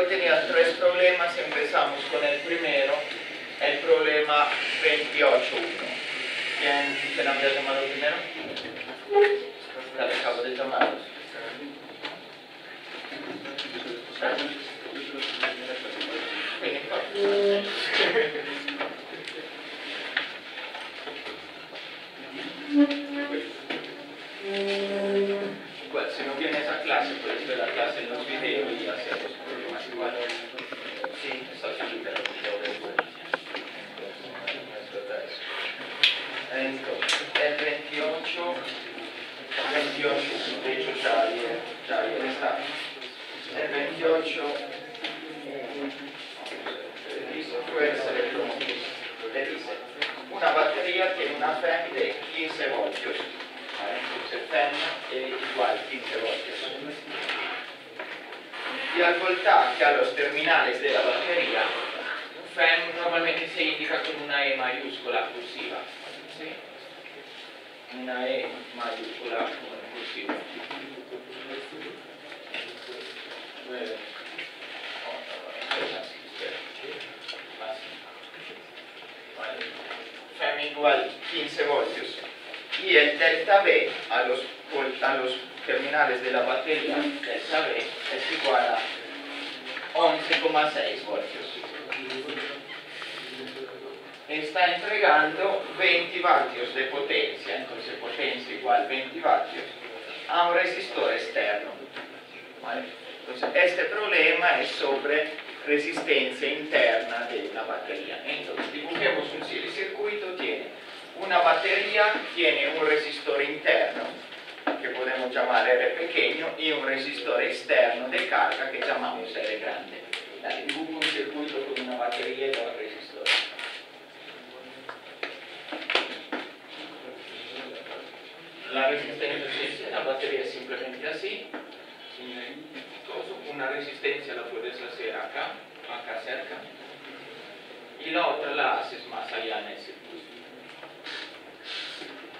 hoy tenía 3 problemas, empezamos con el primero, el problema 28.1. ¿Quién habría llamado primero? Acabo de llamarlos. Igual, si no vienes a clase, puedes ver la clase en los videos y hacer los problemas igual. Sí, está aquí, pero entonces, el 28, de hecho ya ayer está. El 28, fuerza electromotriz, le dice, una batería tiene una FEM de 15 voltios. Entonces FEM es igual a 15 voltios. Y al voltaje a los terminales de la batería, FEM normalmente se indica con una E mayúscula cursiva. ¿Sí? Una E mayúscula como cursiva. FEM igual 15 voltios. Y el delta V a los terminales de la batería, delta V es igual a 11,6 voltios. Está entregando 20 vatios de potencia, entonces potencia igual 20 vatios, a un resistor externo. ¿Vale? Entonces este problema es sobre resistencia interna de la batería. Entonces dibujemos un circuito, tiene una batería, tiene un resistor interno, que podemos llamar R pequeño, y un resistor externo de carga que llamamos R grande. Dibujo un circuito con una batería y dos resistores. La resistencia de la batería es simplemente así. Una resistencia la puedes hacer acá cerca, y la otra la haces más allá en el circuito.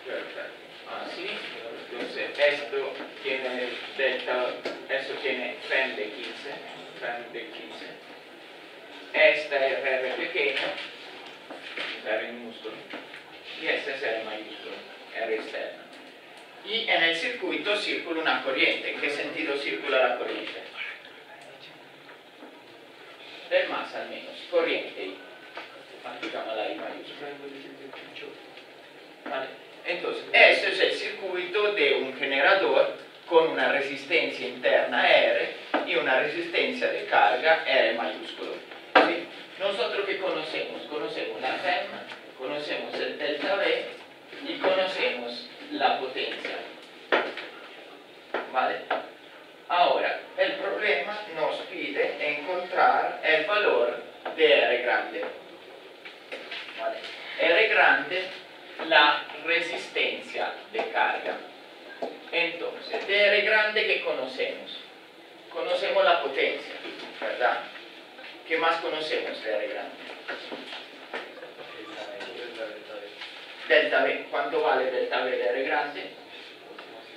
Perfecto. Así. Entonces esto tiene delta, esto tiene FEM de 15, esta es R pequeño, R minúsculo, y este es R mayúsculo, R externo. Y en el circuito circula una corriente. ¿En qué sentido circula la corriente? Del más al menos. Corriente I. Llámala I mayúscula. ¿Vale? Entonces, este es el circuito de un generador con una resistencia interna R y una resistencia de carga R mayúsculo. ¿Sí? Nosotros que conocemos la FEM, conocemos el delta V y conocemos la potencia. ¿Vale? Ahora, el problema nos pide encontrar el valor de R grande. ¿Vale? R grande, la resistencia de carga. Entonces, de R grande, ¿qué conocemos? Conocemos la potencia, ¿verdad? ¿Qué más conocemos de R grande? Delta V. ¿Cuánto vale delta V de R grande?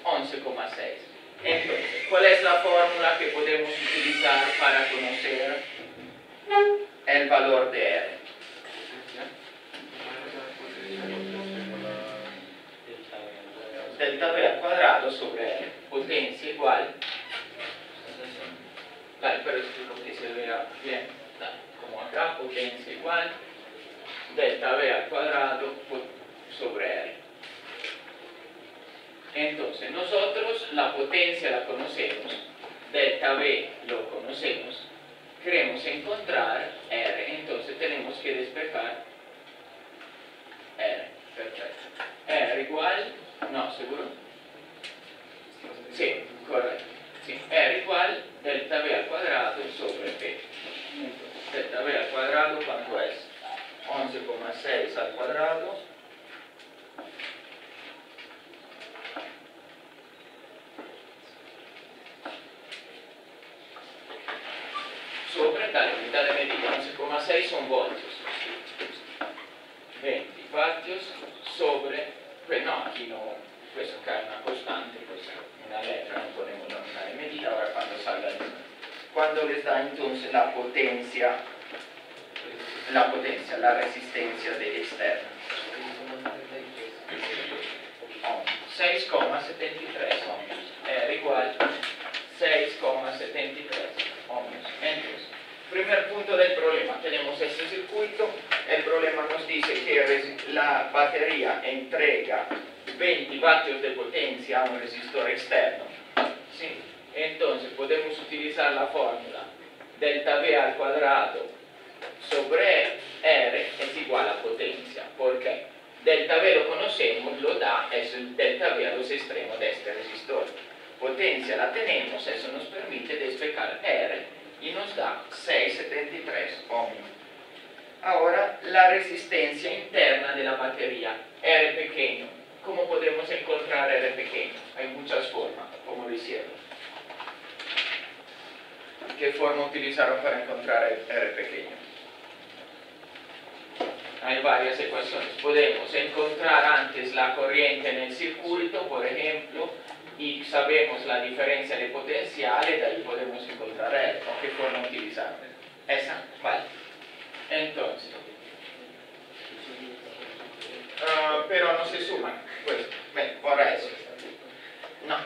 11,6. Entonces, ¿cuál es la fórmula que podemos utilizar para conocer el valor de R? Delta V al cuadrado sobre R. Potencia igual. Dale, pero es que se vea bien. Dale, como acá, potencia igual. Delta V al cuadrado sobre R. Entonces, nosotros la potencia la conocemos, delta V lo conocemos, queremos encontrar R, entonces tenemos que despejar R. Perfecto. R igual, no, ¿seguro? Sí, correcto. Sí. R igual delta V al cuadrado sobre P. Entonces, delta V al cuadrado, ¿cuánto es? 11,6 al cuadrado sobre, la unità de medida 11,6 son voltios. 20 vatios sobre, pues no, aquí no, pues acá es una constante, pues una letra no ponemos la unidad de medida, ahora cuando salga el cuando les da entonces la potencia, la resistencia de externa. 6,73 ohmios, R igual 6,73 ohmios. Entonces, primer punto del problema, tenemos este circuito, el problema nos dice que la batería entrega 20 vatios de potencia a un resistor externo. ¿Sí? Entonces podemos utilizar la fórmula delta V al cuadrado sobre R es igual a potencia. ¿Por qué? Delta V lo conocemos, lo da, es el delta V a los extremos de este resistor. Potencia la tenemos, eso nos permite despejar R y nos da 6,73 ohmios. Ahora, la resistencia interna de la batería, R pequeño. ¿Cómo podemos encontrar R pequeño? Hay muchas formas, como lo hicieron. ¿Qué forma utilizaron para encontrar R pequeño? Hay varias ecuaciones. Podemos encontrar antes la corriente en el circuito, por ejemplo, y sabemos la diferencia de potenciales, de ahí podemos encontrar R. ¿O qué forma utilizaron? ¿Esa? Vale. Entonces, pero no se suman. Pues, por eso.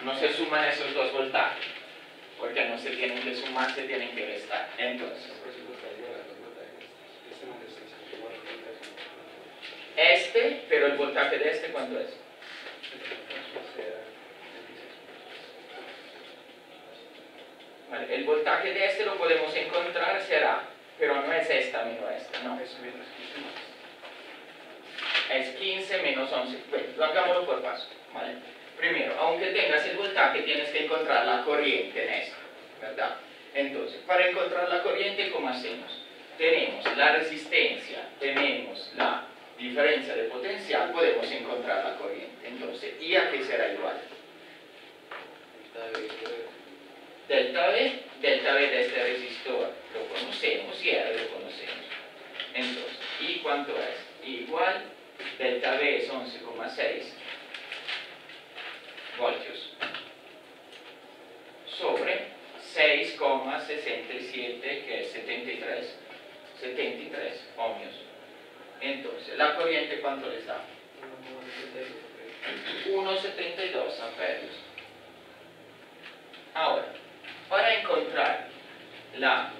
No se suman esos dos voltajes, porque no se tienen que sumar, se tienen que restar. Entonces, pero el voltaje de este, ¿cuánto es? Vale, el voltaje de este lo podemos encontrar, será, pero no es esta menos esta, no. Es 15 menos 11. Bueno, lo hagámoslo por paso, ¿vale? Primero, aunque tengas el voltaje, tienes que encontrar la corriente en esto, ¿verdad? Entonces, para encontrar la corriente, ¿cómo hacemos? Tenemos la resistencia, tenemos la diferencia de potencial, podemos encontrar la corriente. Entonces, ¿y a qué será igual? Delta V de este resistor lo conocemos y R lo conocemos. Entonces, ¿y cuánto es? Igual, delta V es 11,6 voltios sobre 6,67, que es 73 ohmios. Entonces, ¿la corriente cuánto les da? 1,72 amperios. Ahora, para encontrar la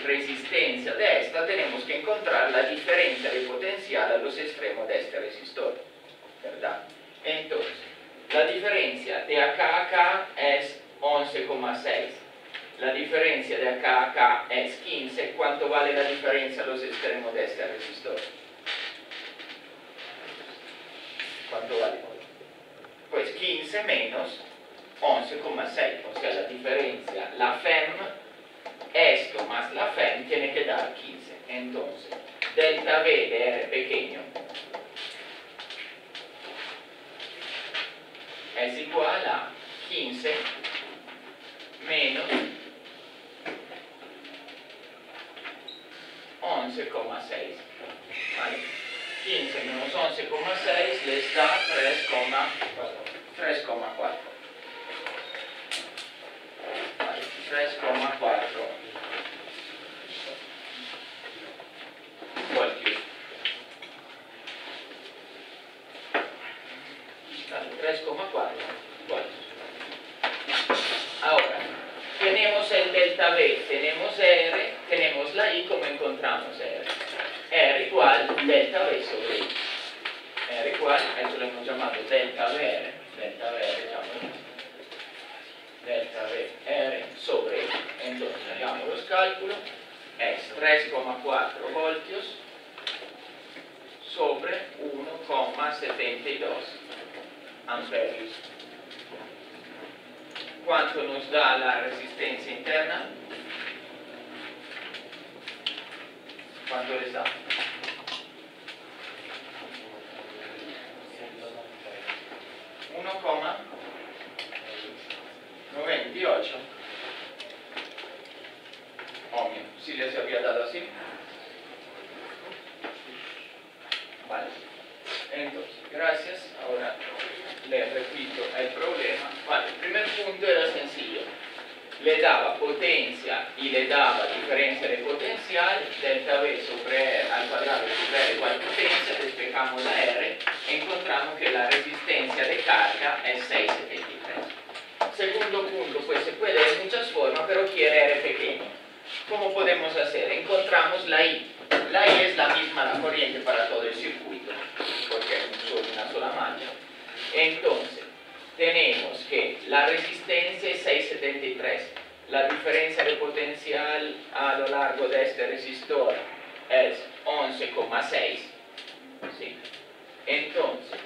resistencia de esta, tenemos que encontrar la diferencia de potencial a los extremos de este resistor, ¿verdad? Entonces, la diferencia de acá a acá es 11,6. La diferencia de acá a acá es 15. ¿Cuánto vale la diferencia a los extremos de este resistor? ¿Cuánto vale? Pues 15 menos 11,6. O sea, la diferencia, la FEM, esto más la FEM tiene que dar 15. Entonces, delta V de R pequeño es igual a 15 menos 11,6. ¿Vale? 15 menos 11,6 les da 3,4. Vale, 3,4 voltios. Vale, 3,4 voltios. Ahora, tenemos el delta V, tenemos R, tenemos la I. ¿Cómo encontramos R? R igual delta V sobre I. R igual, esto lo hemos llamado delta VR, delta VR sobre I. Entonces, hagamos los cálculos, es 3,4 voltios sobre 1,72 amperios. ¿Cuánto nos da la resistencia interna? ¿Cuánto les da? 1,98 ohmios. ¿Sí les había dado así? Vale. Entonces, gracias. Ahora les repito el problema. Vale, el primer punto era sencillo. le daba potencia y le daba diferencia de potencial, delta V sobre R al cuadrado sobre R igual potencia, despejamos la R, encontramos que la resistencia de carga es 6,73. Segundo punto, pues se puede de muchas formas, pero quiere R pequeño. ¿Cómo podemos hacer? Encontramos la I. La I es la misma la corriente para todo el circuito, porque es una sola marcha. Entonces, tenemos que la resistencia es 6,73. La diferencia de potencial a lo largo de este resistor es 11,6. ¿Sí? Entonces,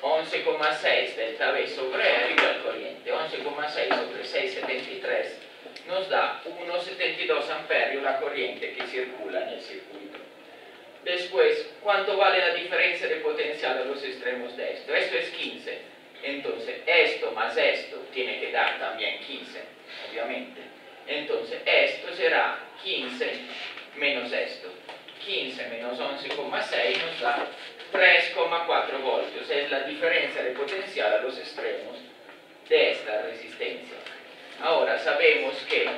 11,6 delta V sobre R igual corriente. 11,6 sobre 6,73 nos da 1,72 amperios la corriente que circula en el circuito. Después, ¿cuánto vale la diferencia de potencial a los extremos de esto? Esto es 15. Entonces, esto más esto tiene que dar también 15, obviamente. Entonces, esto será 15 menos esto. 15 menos 11,6 nos da 3,4 voltios. Es la diferencia de potencial a los extremos de esta resistencia. Ahora, sabemos que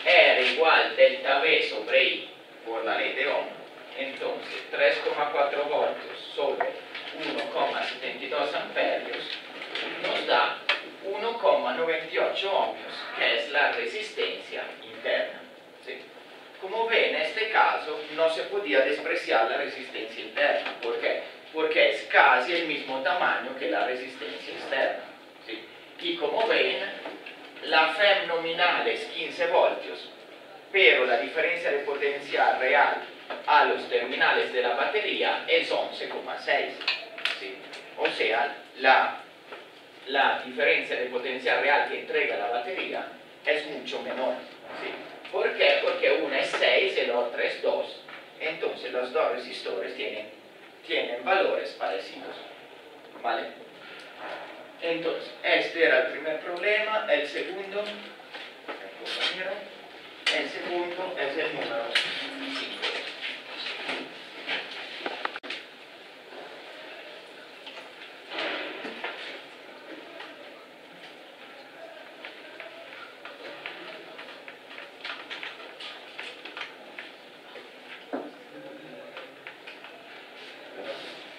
R igual delta V sobre I por la ley de Ohm. Entonces, 3,4 voltios sobre 1,72 amperios nos da 1,98 ohmios, que es la resistencia interna. ¿Sí? Como ve, en este caso no se podía despreciar la resistencia interna. ¿Por qué? Porque es casi el mismo tamaño que la resistencia externa. ¿Sí? Y como ven, la FEM nominal es 15 voltios, pero la diferencia de potencial real a los terminales de la batería es 11,6. ¿Sí? O sea, la diferencia de potencial real que entrega la batería es mucho menor. ¿Sí? ¿Por qué? Porque una es 6 y la otra es 2. Entonces los dos resistores tienen valores parecidos. ¿Vale? Entonces, este era el primer problema. El segundo, el segundo es el número 5.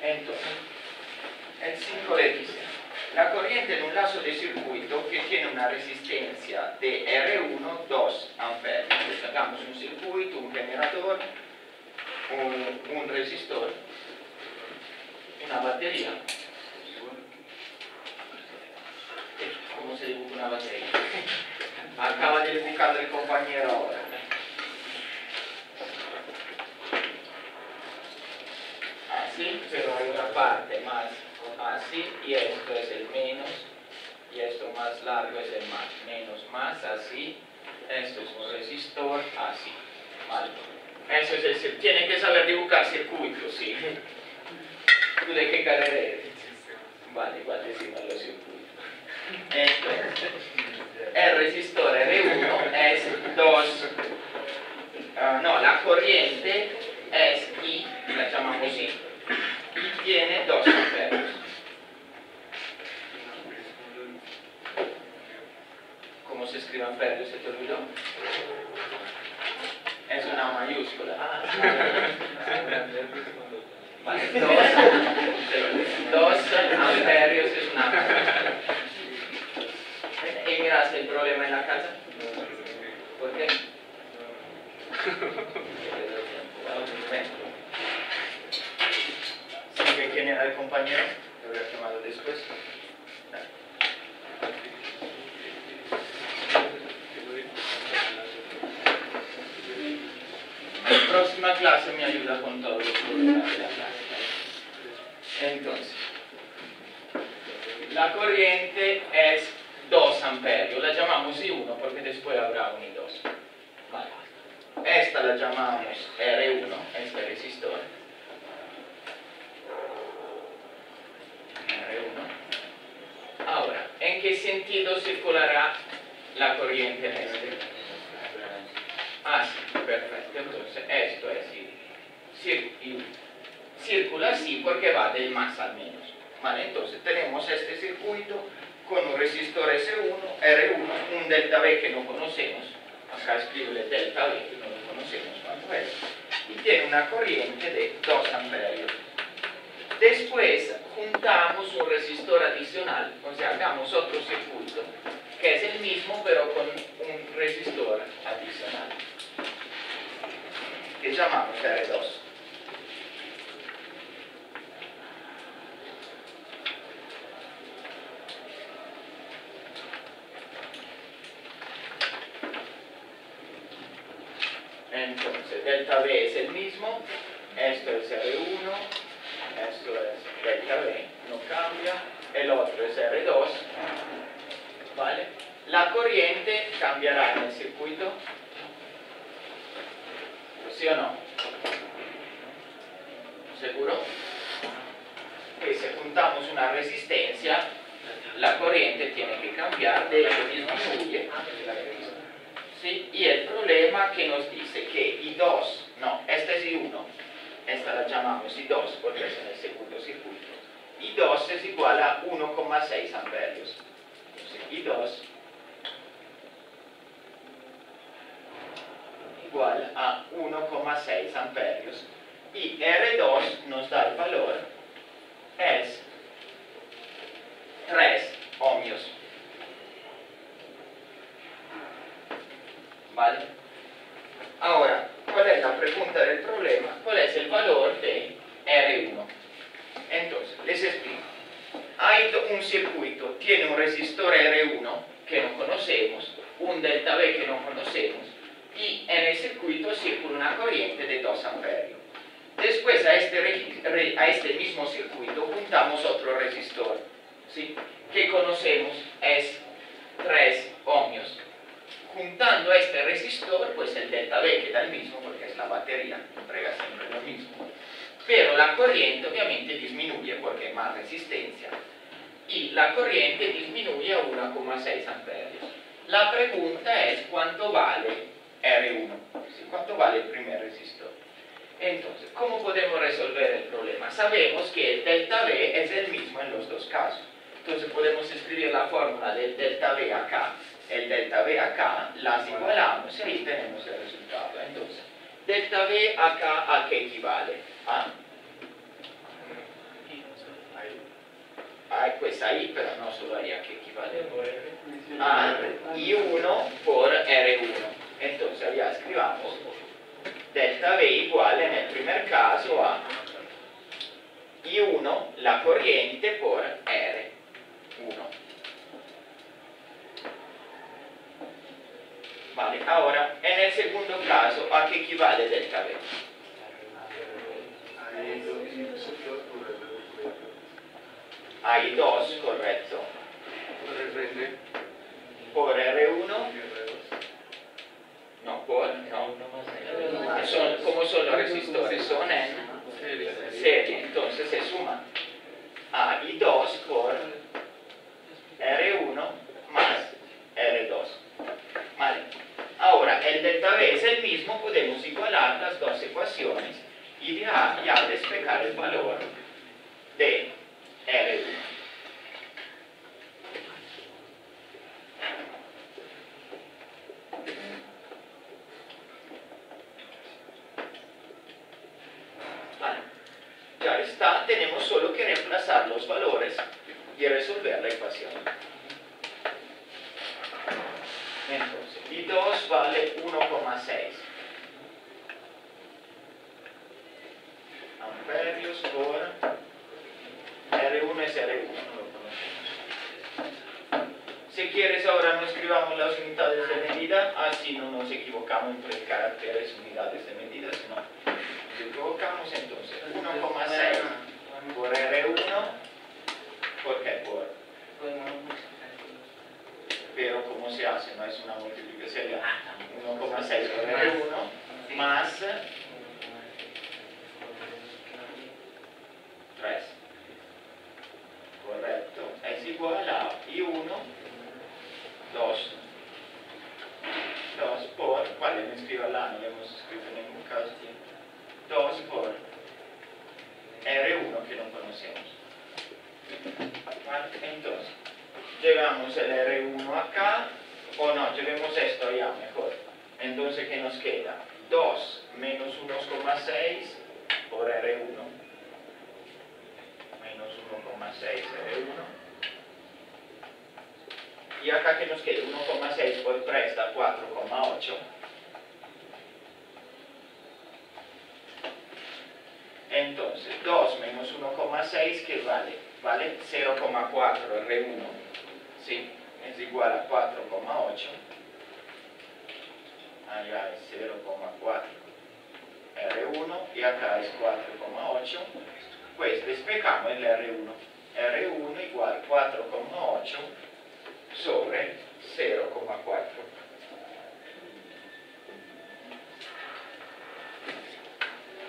Entonces, el 5 le dice: la corriente en un lazo de circuito que tiene una resistencia de R1 2 amperios. Entonces, hagamos un circuito, un generador, un resistor, una batería. ¿Cómo se dibuja una batería? Acaba de dibujar el compañero ahora. Así, pero hay una parte más así, y esto es el menos, y esto más largo es el más. Menos más, así, esto es un resistor, así. ¿Vale? Eso es el, tienen que saber dibujar circuitos, ¿sí? ¿Tú de qué carrera eres? Vale, igual decimos los circuitos. Entonces, el resistor R1 es 2, no, la corriente es I, la llamamos I, y tiene 2 amperios. ¿Cómo se escribe amperios? ¿Se te olvidó? Es una mayúscula. Vale, 2 amperios es una amperios. ¿Y miras el problema en la casa? ¿Por qué? ¿Sabe quién era el compañero? Lo habría llamado después. La próxima clase me ayuda con todos los problemas de la clase. Entonces, la corriente es 2 amperios. La llamamos I1 porque después habrá un I2. Vale. Esta la llamamos R1, este resistor. R1. Ahora, ¿en qué sentido circulará la corriente en este? Ah, sí, perfecto. Entonces, esto es I. Circula así porque va del más al menos. ¿Vale? Entonces, tenemos este circuito con un resistor S1, R1, un delta V que no conocemos, acá escribo el delta V que no lo conocemos cuánto es, y tiene una corriente de 2 amperios. Después juntamos un resistor adicional, o sea, hagamos otro circuito, que es el mismo pero con un resistor adicional, que llamamos R2. Entonces, delta V es el mismo, esto es R1, esto es delta V, no cambia, el otro es R2, ¿vale? La corriente cambiará en el circuito, ¿sí o no? ¿Seguro? Que si juntamos una resistencia, la corriente tiene que cambiar, de hecho disminuye. ¿Sí? Y el problema que nos dice que I2, no, esta es I1, esta la llamamos I2 porque es en el segundo circuito. I2 es igual a 1,6 amperios. Entonces, I2 igual a 1,6 amperios. Y R2 nos da el valor, es 3 ohmios. ¿Vale? Ahora, ¿cuál es la pregunta del problema? ¿Cuál es el valor de R1? Entonces, les explico. Hay un circuito, tiene un resistor R1 que no conocemos, un delta V que no conocemos, y en el circuito circula una corriente de 2 amperios. Después a este mismo circuito juntamos otro resistor, ¿sí? Que conocemos, es 3 ohmios. Juntando a este resistor, pues el delta V queda el mismo porque es la batería, entrega siempre lo mismo. Pero la corriente obviamente disminuye porque hay más resistencia. Y la corriente disminuye a 1,6 amperios. La pregunta es ¿cuánto vale R1? ¿Sí? ¿Cuánto vale el primer resistor? Entonces, ¿cómo podemos resolver el problema? Sabemos que el delta V es el mismo en los dos casos. Entonces podemos escribir la fórmula del delta V acá, el delta V acá, las igualamos y ahí tenemos el resultado. Entonces, delta V acá, ¿a qué equivale? Pues ahí, pero no solo ahí, ¿a qué equivale? A I1 por R1. Entonces, allá escribamos delta V igual en el primer caso a I1, la corriente, por R1. Vale, ahora, en el segundo caso, ¿a qué equivale delta V? A I2, correcto. Por R1. No, ¿cómo son los resistores? Son en serie, entonces se suman a I2 por R1 más R2. Vale. Ahora, el delta V es el mismo, podemos igualar las dos ecuaciones y ya despejar el valor de R1. Vale. Ya está, tenemos solo que reemplazar los valores y resolver la ecuación. Entonces, I2 vale 1,6 amperios por R1 es R1, no lo conocemos. Si quieres, ahora no escribamos las unidades de medida, así no nos equivocamos entre caracteres unidades de medida, sino nos equivocamos. Entonces 1,6 por R1, ¿por qué? Pero ¿cómo se hace? No es una multiplicación, 1,6 por R1 más 3, correcto, es igual a I1 2 por, ¿cuál me escribo la? No le hemos escrito en ningún caso, 2 por R1 que no conocemos. Vale, entonces llevamos el R1 acá, o no, llevemos esto allá mejor. Entonces, ¿qué nos queda? 2 menos 1,6 por R1. Menos 1,6 R1. Y acá que nos queda 1,6 por 3 da 4,8. Entonces 2 menos 1,6 ¿qué vale? Vale 0,4 R1, ¿sí? Es igual a 4,8. Allá es 0,4 R1 y acá es 4,8. Pues despejamos el R1. R1 igual 4,8 sobre 0,4.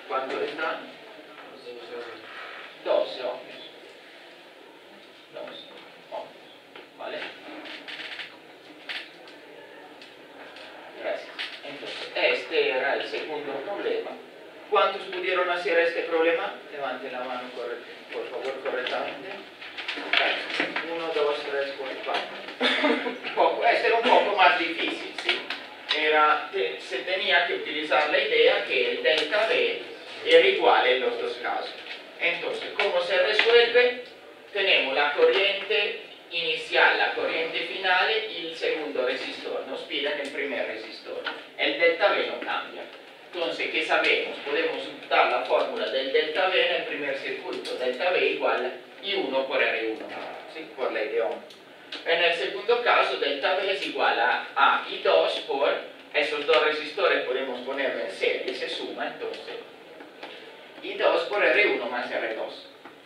¿Cuánto está? 12 ohmios. 12 ohmios. ¿Vale? Gracias. Entonces, este era el segundo problema. ¿Cuántos pudieron hacer este problema? Levanten la mano, por favor, correctamente. 1, 2, 3, 4, 5. Este era un poco más difícil, ¿sí? Se tenía que utilizar la idea que el delta V era igual en los dos casos. Entonces, ¿cómo se resuelve? Tenemos la corriente inicial, la corriente final y el segundo resistor. Nos piden el primer resistor. El delta V no cambia. Entonces, ¿qué sabemos? Podemos usar la fórmula del delta V en el primer circuito. Delta V igual a I1 por R1, ¿sí? Por ley de Ohm. En el segundo caso, delta V es igual a I2 por esos dos resistores, podemos ponerlo en serie, se suma, entonces I2 por R1 más R2.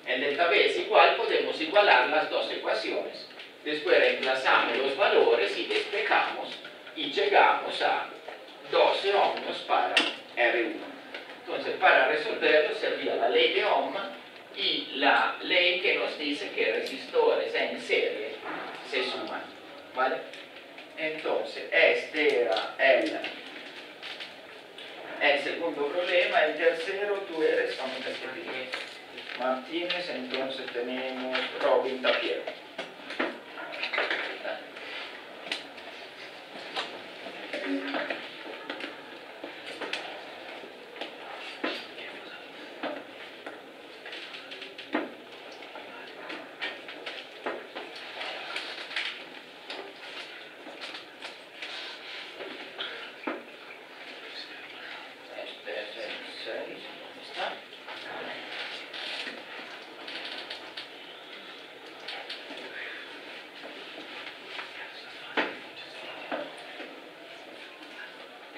El delta V es igual, podemos igualar las dos ecuaciones. Después reemplazamos los valores y despejamos y llegamos a 12 ohmios para R1. Entonces, para resolverlo servía la ley de Ohm y la ley que nos dice que resistores en serie se suman, ¿vale? Entonces, este era el segundo problema. El tercero, tú eres, vamos a escribir, Martínez, entonces tenemos Robin Tapiero.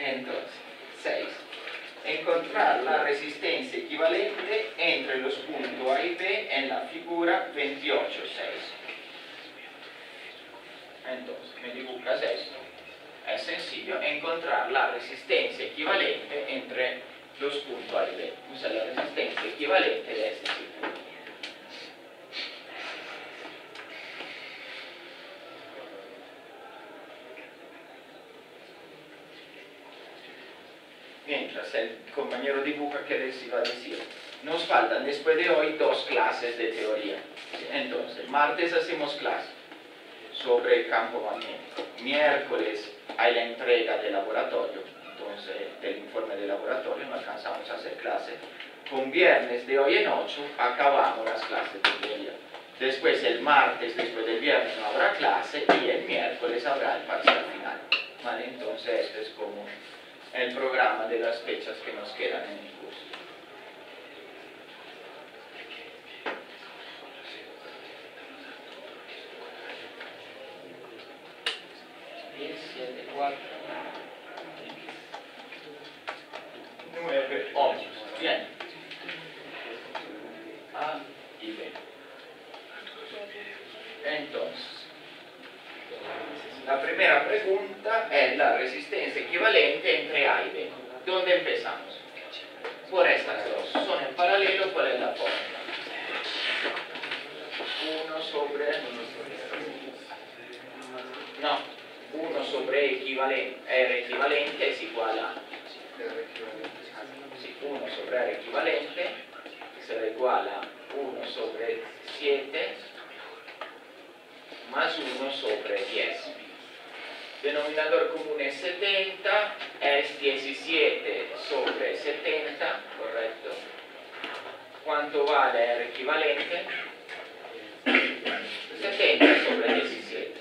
Entonces, 6. Encontrar la resistencia equivalente entre los puntos A y B en la figura 28.6. Entonces, me dibujas esto. Es sencillo encontrar la resistencia equivalente entre los puntos A y B. Usa la resistencia equivalente de este circuito. Mientras el compañero dibuja, ¿qué les iba a decir? Nos faltan después de hoy 2 clases de teoría. Entonces, martes hacemos clase sobre el campo magnético. Miércoles hay la entrega del laboratorio, entonces del informe de laboratorio, no alcanzamos a hacer clase. Con viernes de hoy en 8 acabamos las clases de teoría. Después el martes, después del viernes no habrá clase y el miércoles habrá el parcial final. ¿Vale? Entonces esto es como el programa de las fechas que nos quedan en el curso. Nueve ohmios. Bien. A y B. Entonces, la primera pregunta es la resistencia equivalente entre A y B. ¿Dónde empezamos? Por estas dos. Son en paralelo, ¿cuál es la fórmula? 1 sobre... No, 1 sobre equivalente, R equivalente es igual a... Sí, 1 sobre R equivalente será igual a 1 sobre 7 más 1 sobre 10. Denominador común es 70, es 17 sobre 70, correcto. ¿Cuánto vale R equivalente? 70 sobre 17.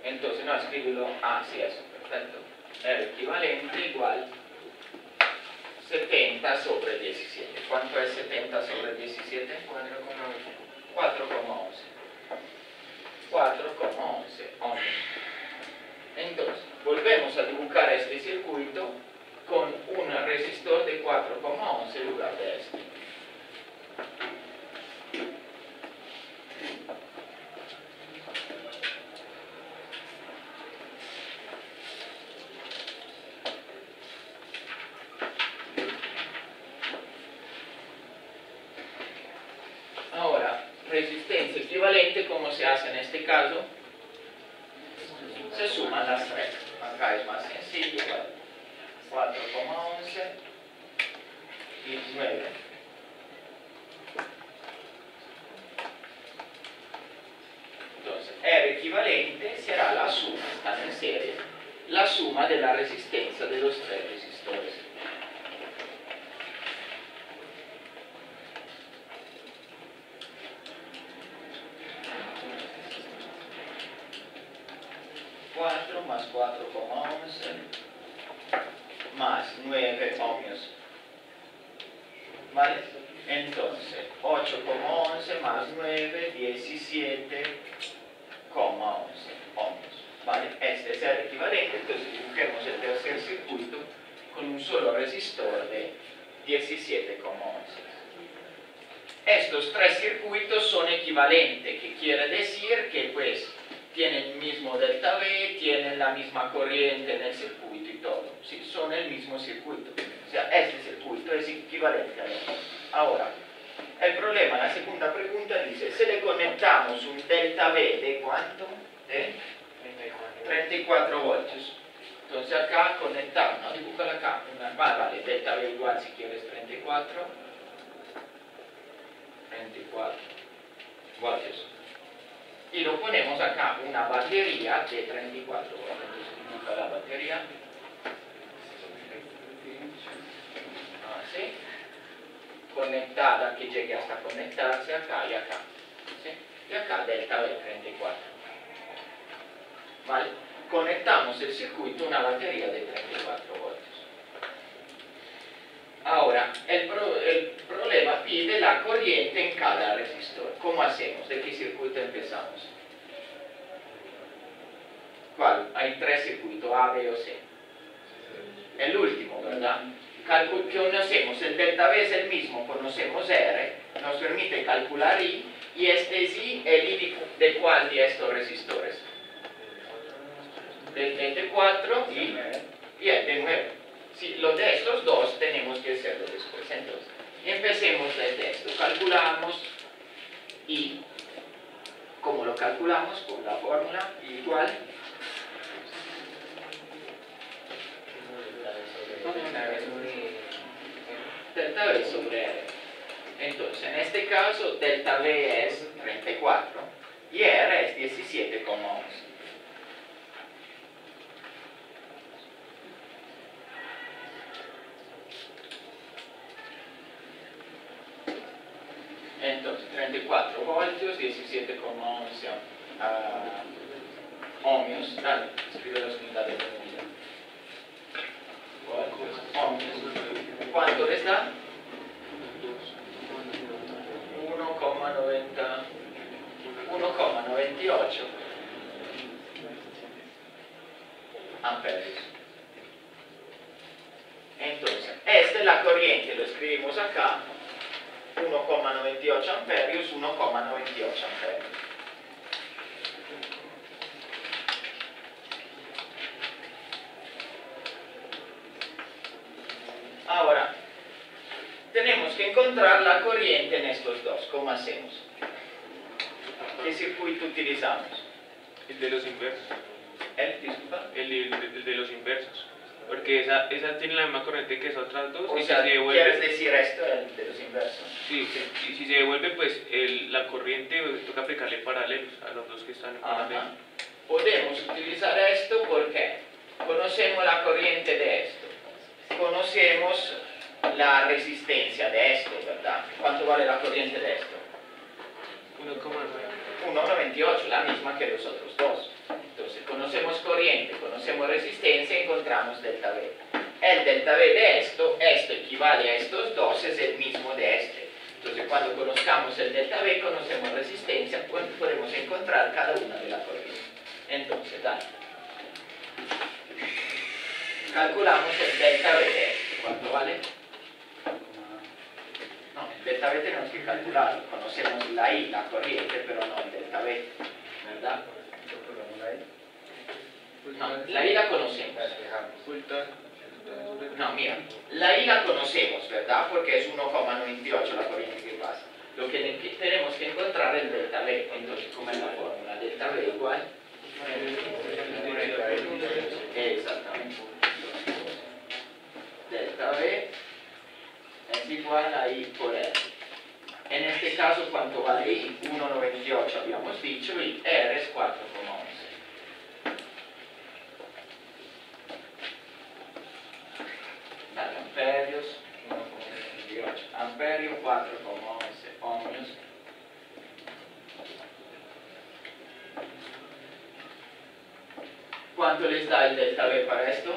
Entonces, no, escríbelo, sí, eso, perfecto. R equivalente igual 70 sobre 17. ¿Cuánto es 70 sobre 17? 4,11. 4,11 ohms. Entonces, volvemos a dibujar este circuito con un resistor de 4,11 en lugar de este. Ahora, resistencia equivalente, ¿cómo se hace en este caso? Se suman las tres. Acá es más sencillo, 4,11 y 9. Entonces, R equivalente será la suma, están en serie, la suma de la resistencia de los tres resistores. Más 4,11 más 9 ohmios, ¿vale? Entonces 8,11 más 9, 17,11 ohmios, ¿vale? Este es el equivalente. Entonces dibujemos el tercer circuito con un solo resistor de 17,11. Estos tres circuitos son equivalentes, que quiere decir que pues tienen el mismo delta V, tienen la misma corriente en el circuito y todo. Sí, son el mismo circuito. O sea, este circuito es equivalente a este. Ahora, el problema, la segunda pregunta dice, si le conectamos un delta V de ¿cuánto? De 34 voltios. Entonces acá conectamos, no, dibújala acá, vale, delta V igual si quieres 34 voltios. Y lo ponemos acá, una batería de 34 voltios. Entonces dibuja la batería. Así. Conectada, que llegue hasta conectarse acá y acá. ¿Sí? Y acá delta V 34. ¿Vale? Conectamos el circuito a una batería de 34 voltios. Ahora, el problema pide la corriente en cada resistor. ¿Cómo hacemos? ¿De qué circuito empezamos? ¿Cuál? Hay tres circuitos, A, B o C. El último, ¿verdad? Conocemos el delta V es el mismo, conocemos R, nos permite calcular I, y este es I, el I de cuál de estos resistores. Del 34 y el de 9. Sí, los de estos dos tenemos que hacerlo después. Entonces, empecemos desde esto. Calculamos I. ¿Cómo lo calculamos? Con la fórmula igual delta V sobre R. Entonces, en este caso, delta V es 34 y R es 17,11. Entonces, 34 voltios, 17,11 ohmios. Dale, escribe las unidades de medida. Voltios, ohmios. ¿Cuánto les da? 1,98 amperios. Entonces, esta es la corriente, lo escribimos acá. 1,98 amperios, 1,98 amperios. Ahora, tenemos que encontrar la corriente en estos dos. ¿Cómo hacemos? ¿Qué circuito utilizamos? El de los inversos. Disculpa. El de los inversos. Porque esa tiene la misma corriente que esas otras dos. O Y sea, si se devuelve, ¿quieres decir esto de los inversos? sí, y si se devuelve, pues la corriente toca aplicarle paralelos a los dos que están en paralelo. Ajá. Podemos utilizar esto porque conocemos la corriente de esto, conocemos la resistencia de esto, ¿verdad? ¿Cuánto vale la corriente de esto? 1,9. 1,98, la misma que los otros dos. Entonces, conocemos corriente, conocemos resistencia, encontramos delta V. El delta V de esto equivale a estos dos, es el mismo de este. Entonces, cuando conozcamos el delta V, conocemos resistencia, pues podemos encontrar cada una de las corrientes. Entonces, dale. Calculamos el delta V de esto. ¿Cuánto vale? No, el delta V tenemos que calcularlo. Conocemos la I, la corriente, pero no el delta V, ¿verdad? No, la I la conocemos. No, mira, la I la conocemos, ¿verdad? Porque es 1,98 la corriente que pasa. Lo que tenemos que encontrar es el delta V. Entonces, ¿cómo es la fórmula? Delta V igual. Exactamente. Delta V es igual a I por R. En este caso, ¿cuánto vale I? 1,98 habíamos dicho, y R es 4,11. Dale, amperios, 1,98. Amperio, 4,11 ohmios. ¿Cuánto les da el delta V para esto?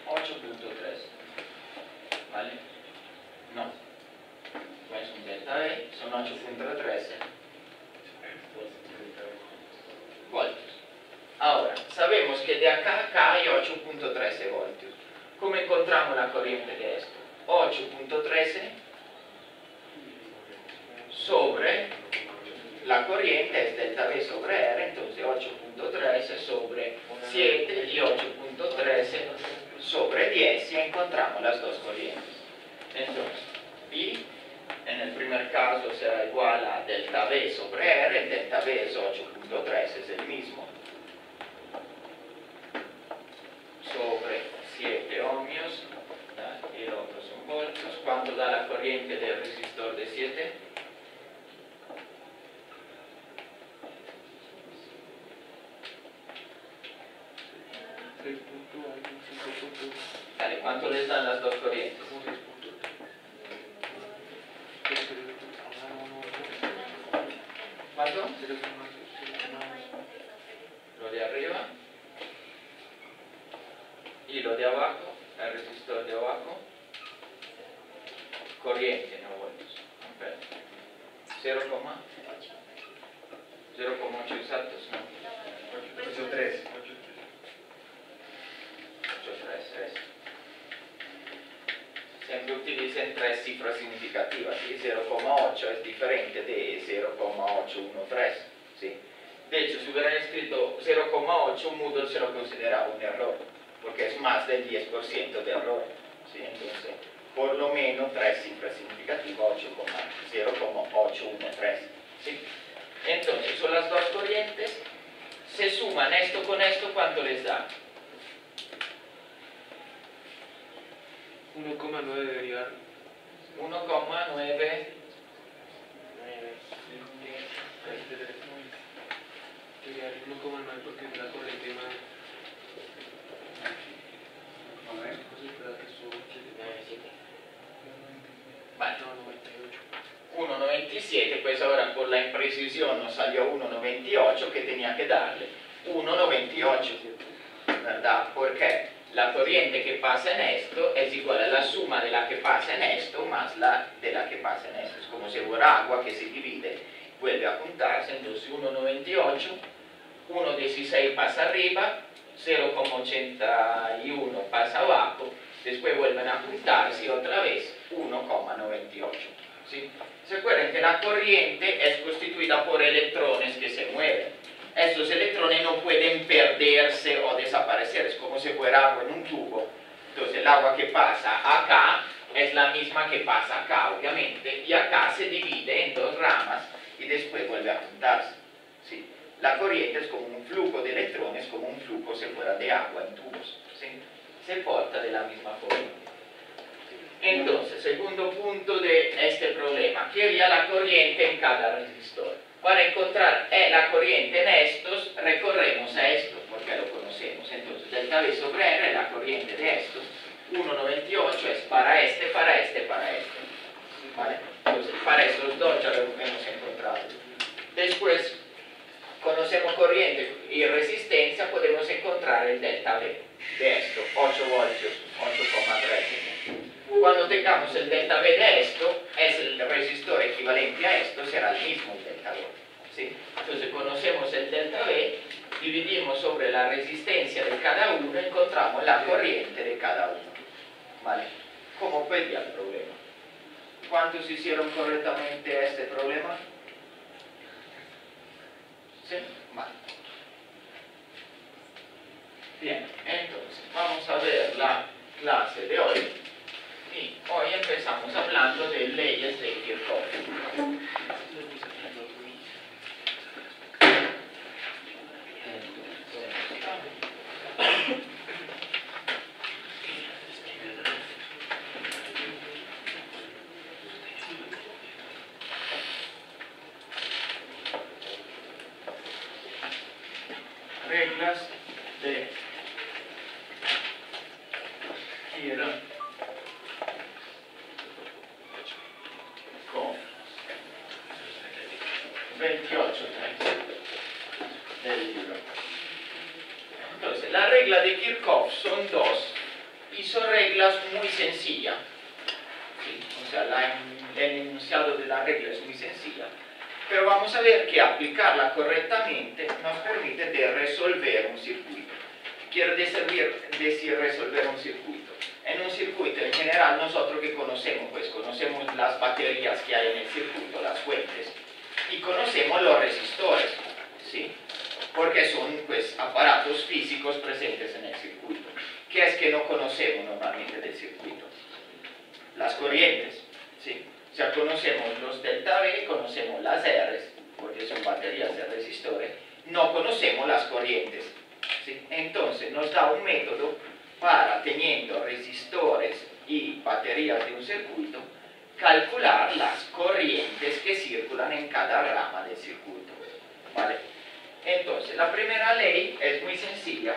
8.3. ¿Vale? No. No es un delta V, son 8.13 voltios. Ahora, sabemos que de acá a acá hay 8.13 voltios. ¿Cómo encontramos la corriente de esto? 8.13 sobre la corriente es delta V sobre R, entonces 8.13 sobre 7 y 8.13 sobre 10 y encontramos las dos corrientes. Entonces, I en el primer caso será igual a delta V sobre R, el delta V es 8.13, es el mismo, sobre 7 ohmios, y el otro son voltios. ¿Cuánto da la corriente del resistor de 7? Dale, ¿cuánto les dan las dos corrientes? ¿Cuánto? Lo de arriba y lo de abajo, el resistor de abajo, corriente, no voltios, amperes. 0,8 exactos, ¿no? 8.3. 8.3. Siempre utilicen tres cifras significativas, ¿sí? 0,8 es diferente de 0,813, ¿sí? De hecho, si hubieran escrito 0,8, Moodle se lo considera un error, porque es más del 10% de error, ¿sí? Entonces, por lo menos tres cifras significativas, 0,813, ¿sí? Entonces, son las dos corrientes, se suman esto con esto, ¿cuánto les da? 1,9 debería dar. 1,9. Debería dar 1,9 porque es la corriente más. Vale. No, 98. 1,97, pues ahora por la imprecisión nos salió 1,98 que tenía que darle 1,98, ¿verdad? Porque la corriente que pasa en esto es igual a la suma de la que pasa en esto más la de la que pasa en esto. Es como si fuera agua que se divide, vuelve a juntarse, entonces 1,98, 1,16 pasa arriba, 0,81 pasa abajo, después vuelven a juntarse y otra vez 1,98. ¿Sí? ¿Se acuerdan que la corriente es constituida por electrones que se mueven? Estos electrones no pueden perderse o desaparecer, es como si fuera agua en un tubo. Entonces el agua que pasa acá es la misma que pasa acá, obviamente, y acá se divide en dos ramas y después vuelve a juntarse. ¿Sí? La corriente es como un flujo de electrones, como un flujo si fuera de agua en tubos, ¿sí? Se porta de la misma forma. Entonces, segundo punto de este problema, quería la corriente en cada resistor. Para encontrar la corriente en estos, recorremos a esto, porque lo conocemos. Entonces, delta V sobre R es la corriente de estos. 1,98 es para este, para este, para este. ¿Vale? Entonces, para estos dos ya lo hemos encontrado. Después, conocemos corriente y resistencia, podemos encontrar el delta V de esto, 8 voltios, 8,13. Cuando tengamos el delta V de esto, es el resistor equivalente a esto, será el mismo el delta V. ¿Sí? Entonces conocemos el delta V, dividimos sobre la resistencia de cada uno, encontramos la corriente de cada uno. ¿Vale? ¿Cómo pedía el problema? ¿Cuántos hicieron correctamente este problema? ¿Sí? Vale. Bien, entonces vamos a ver la clase de hoy. Y hoy empezamos hablando de leyes de Kirchhoff. Reglas de Kirchhoff con 28 del libro. Entonces, la regla de Kirchhoff son dos y son reglas muy sencillas. ¿Sí? O sea, el enunciado de la regla es muy sencilla. Pero vamos a ver que aplicarla correctamente nos permite de resolver un circuito. Quiere decir resolver un circuito. En un circuito en general nosotros que conocemos, pues conocemos las baterías que hay en el circuito, las fuentes, y conocemos los resistores, ¿sí? Porque son pues aparatos físicos presentes en el circuito. ¿Qué es que no conocemos normalmente del circuito? Las corrientes, ¿sí? O sea, conocemos los delta V, conocemos las R's, porque son baterías de resistores, no conocemos las corrientes, ¿sí? Entonces nos da un método para, teniendo resistores y baterías de un circuito, calcular las corrientes que circulan en cada rama del circuito, ¿vale? Entonces, la primera ley es muy sencilla,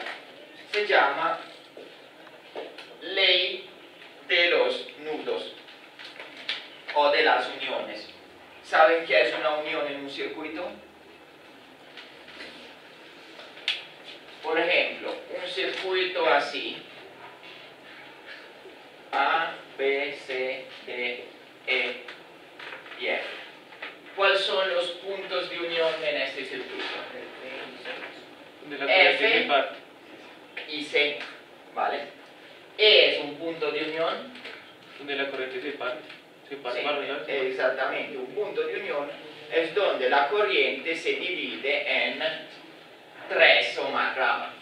se llama ley de los nudos o de las uniones. ¿Saben qué es una unión en un circuito? Por ejemplo, un circuito así, A, B, C, D, E y F. ¿Cuáles son los puntos de unión en este circuito? De la corriente F se parte. y C, ¿vale? E es un punto de unión. Donde la corriente se parte. Se parte Sí, para arriba. exactamente, un punto de unión es donde la corriente se divide en tres o más ramas,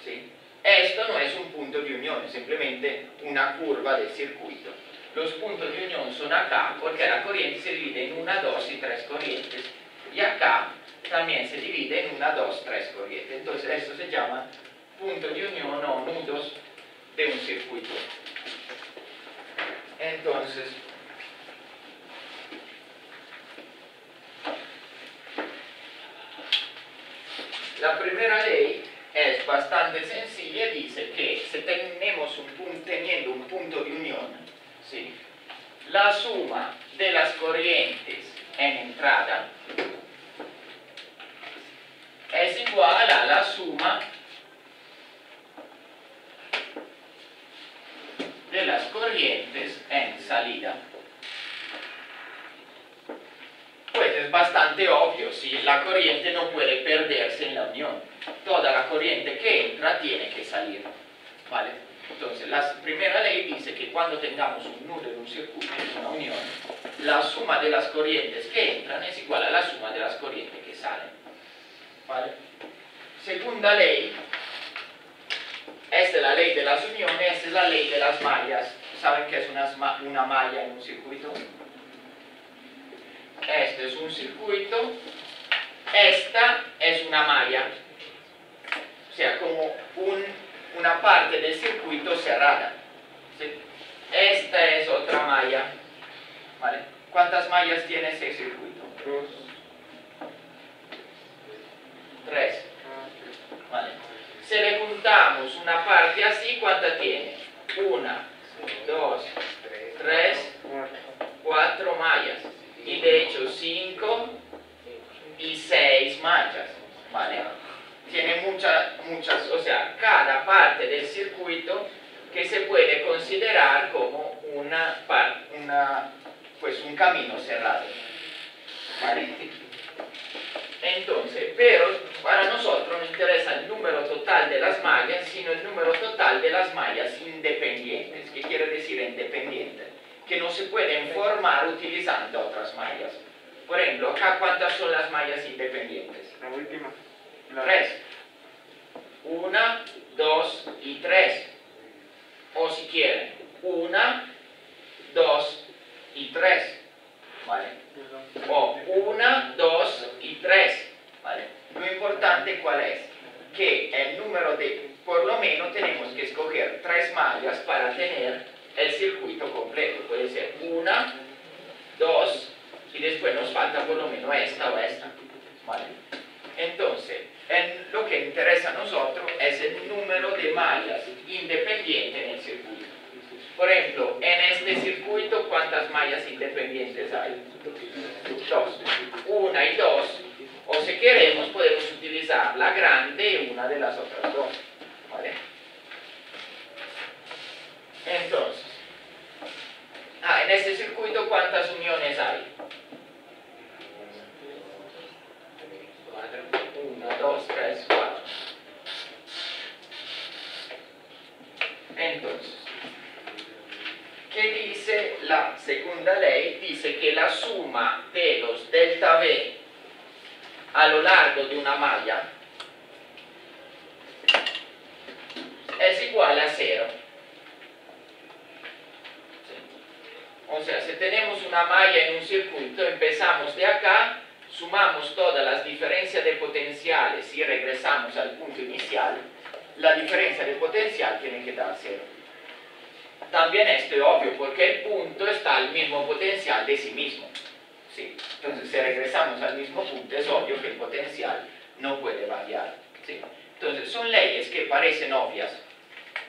¿sí? Esto no es un punto de unión, es simplemente una curva del circuito. Los puntos de unión son acá porque la corriente se divide en 1, 2 y 3 corrientes, y acá también se divide en 1, 2, 3 corrientes. Entonces esto se llama punto de unión o nudos de un circuito. Entonces, la primera ley es bastante sencilla, dice que si tenemos teniendo un punto de unión, ¿sí? La suma de las corrientes en entrada es igual a la suma de las corrientes en salida. Pues es bastante obvio, si la corriente no puede perderse en la unión. Toda la corriente que entra tiene que salir, ¿vale? Entonces, la primera ley dice que cuando tengamos un nudo en un circuito, en una unión, la suma de las corrientes que entran es igual a la suma de las corrientes que salen, ¿vale? Segunda ley, esta es la ley de las uniones, esta es la ley de las mallas. ¿Saben qué es una malla en un circuito? Este es un circuito esta es una malla, o sea, como una parte del circuito cerrada, ¿sí? Esta es otra malla, ¿vale? ¿Cuántas mallas tiene ese circuito? 3. ¿Vale? Si le juntamos una parte así, ¿cuánta tiene? 1, 2, 3, 4 mallas. Y de hecho 5 y 6 mallas. ¿Vale? Tiene muchas, o sea, cada parte del circuito que se puede considerar como pues un camino cerrado. ¿Vale? Entonces, pero para nosotros no interesa el número total de las mallas, sino el número total de las mallas independientes. ¿Qué quiere decir independiente? Que no se pueden formar utilizando otras mallas. Por ejemplo, acá, ¿cuántas son las mallas independientes? La última. 3. 1, 2 y 3. O si quieren, 1, 2 y 3. ¿Vale? O 1, 2 y 3. ¿Vale? Lo importante ¿cuál es? Que el número de, por lo menos tenemos que escoger 3 mallas para tener el circuito completo. Puede ser 1, 2 y después nos falta por lo menos esta o esta. ¿Vale? Entonces, lo que interesa a nosotros es el número de mallas independientes en el circuito. Por ejemplo, en este circuito, ¿cuántas mallas independientes hay? 2. 1 y 2. O si queremos, podemos utilizar la grande y una de las otras 2. ¿Vale? Entonces, en este circuito, ¿cuántas uniones hay? 1, 2, 3, 4. Entonces, ¿qué dice la segunda ley? Dice que la suma de los delta V a lo largo de una malla es igual a 0. ¿Sí? O sea, si tenemos una malla en un circuito, empezamos de acá, sumamos todas las diferencias de potenciales y regresamos al punto inicial, la diferencia de potencial tiene que dar 0. También esto es obvio porque el punto está al mismo potencial de sí mismo. ¿Sí? Entonces, si regresamos al mismo punto, es obvio que el potencial no puede variar. ¿Sí? Entonces, son leyes que parecen obvias,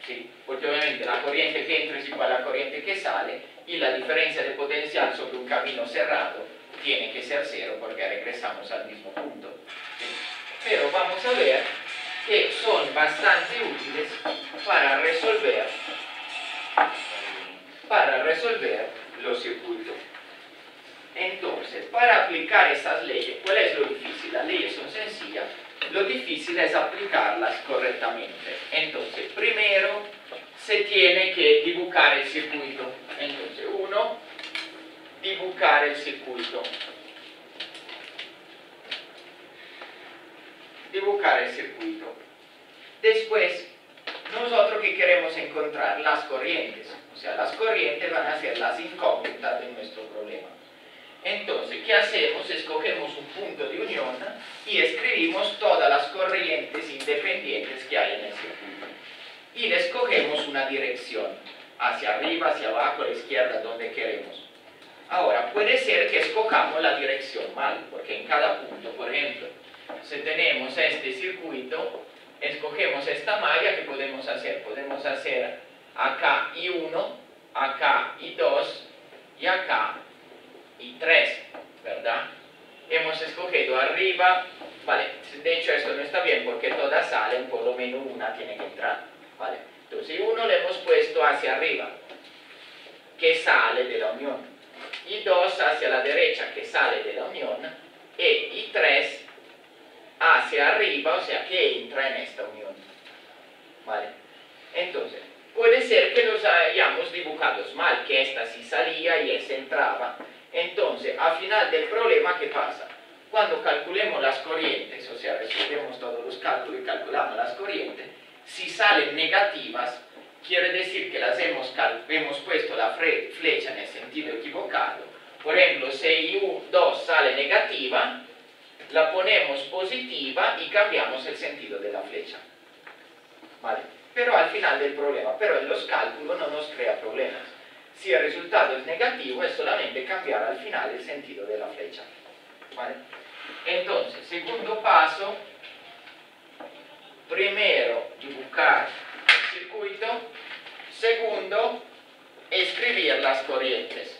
¿sí? Porque obviamente la corriente que entra es igual a la corriente que sale y la diferencia de potencial sobre un camino cerrado tiene que ser 0 porque regresamos al mismo punto. ¿Sí? Pero vamos a ver que son bastante útiles para resolver los circuitos. Entonces, para aplicar estas leyes, ¿cuál es lo difícil? Las leyes son sencillas, lo difícil es aplicarlas correctamente. Entonces, primero se tiene que dibujar el circuito. Entonces, uno, dibujar el circuito. Dibujar el circuito. Después, nosotros que queremos encontrar las corrientes. O sea, las corrientes van a ser las incógnitas de nuestro problema. Entonces, ¿qué hacemos? Escogemos un punto de unión y escribimos todas las corrientes independientes que hay en el circuito. Y le escogemos una dirección, hacia arriba, hacia abajo, a la izquierda, donde queremos. Ahora, puede ser que escojamos la dirección mal, porque en cada punto, por ejemplo, si tenemos este circuito, escogemos esta malla, ¿qué podemos hacer? Podemos hacer acá I1, acá I2 y acá y 3, ¿verdad? Hemos escogido arriba, vale, de hecho esto no está bien porque todas salen, por lo menos una tiene que entrar, ¿vale? Entonces uno le hemos puesto hacia arriba, que sale de la unión, y 2 hacia la derecha, que sale de la unión, y 3 hacia arriba, o sea, que entra en esta unión, ¿vale? Entonces, puede ser que los hayamos dibujado mal, que esta sí salía y esta entraba. Entonces, al final del problema, ¿qué pasa? Cuando calculemos las corrientes, o sea, resolvemos todos los cálculos y calculamos las corrientes, si salen negativas, quiere decir que las hemos puesto la flecha en el sentido equivocado. Por ejemplo, si U2 sale negativa, la ponemos positiva y cambiamos el sentido de la flecha. ¿Vale? Pero al final del problema, pero en los cálculos no nos crea problemas. Si el resultado es negativo, es solamente cambiar al final el sentido de la flecha. ¿Vale? Entonces, segundo paso, primero dibujar el circuito, segundo, escribir las corrientes.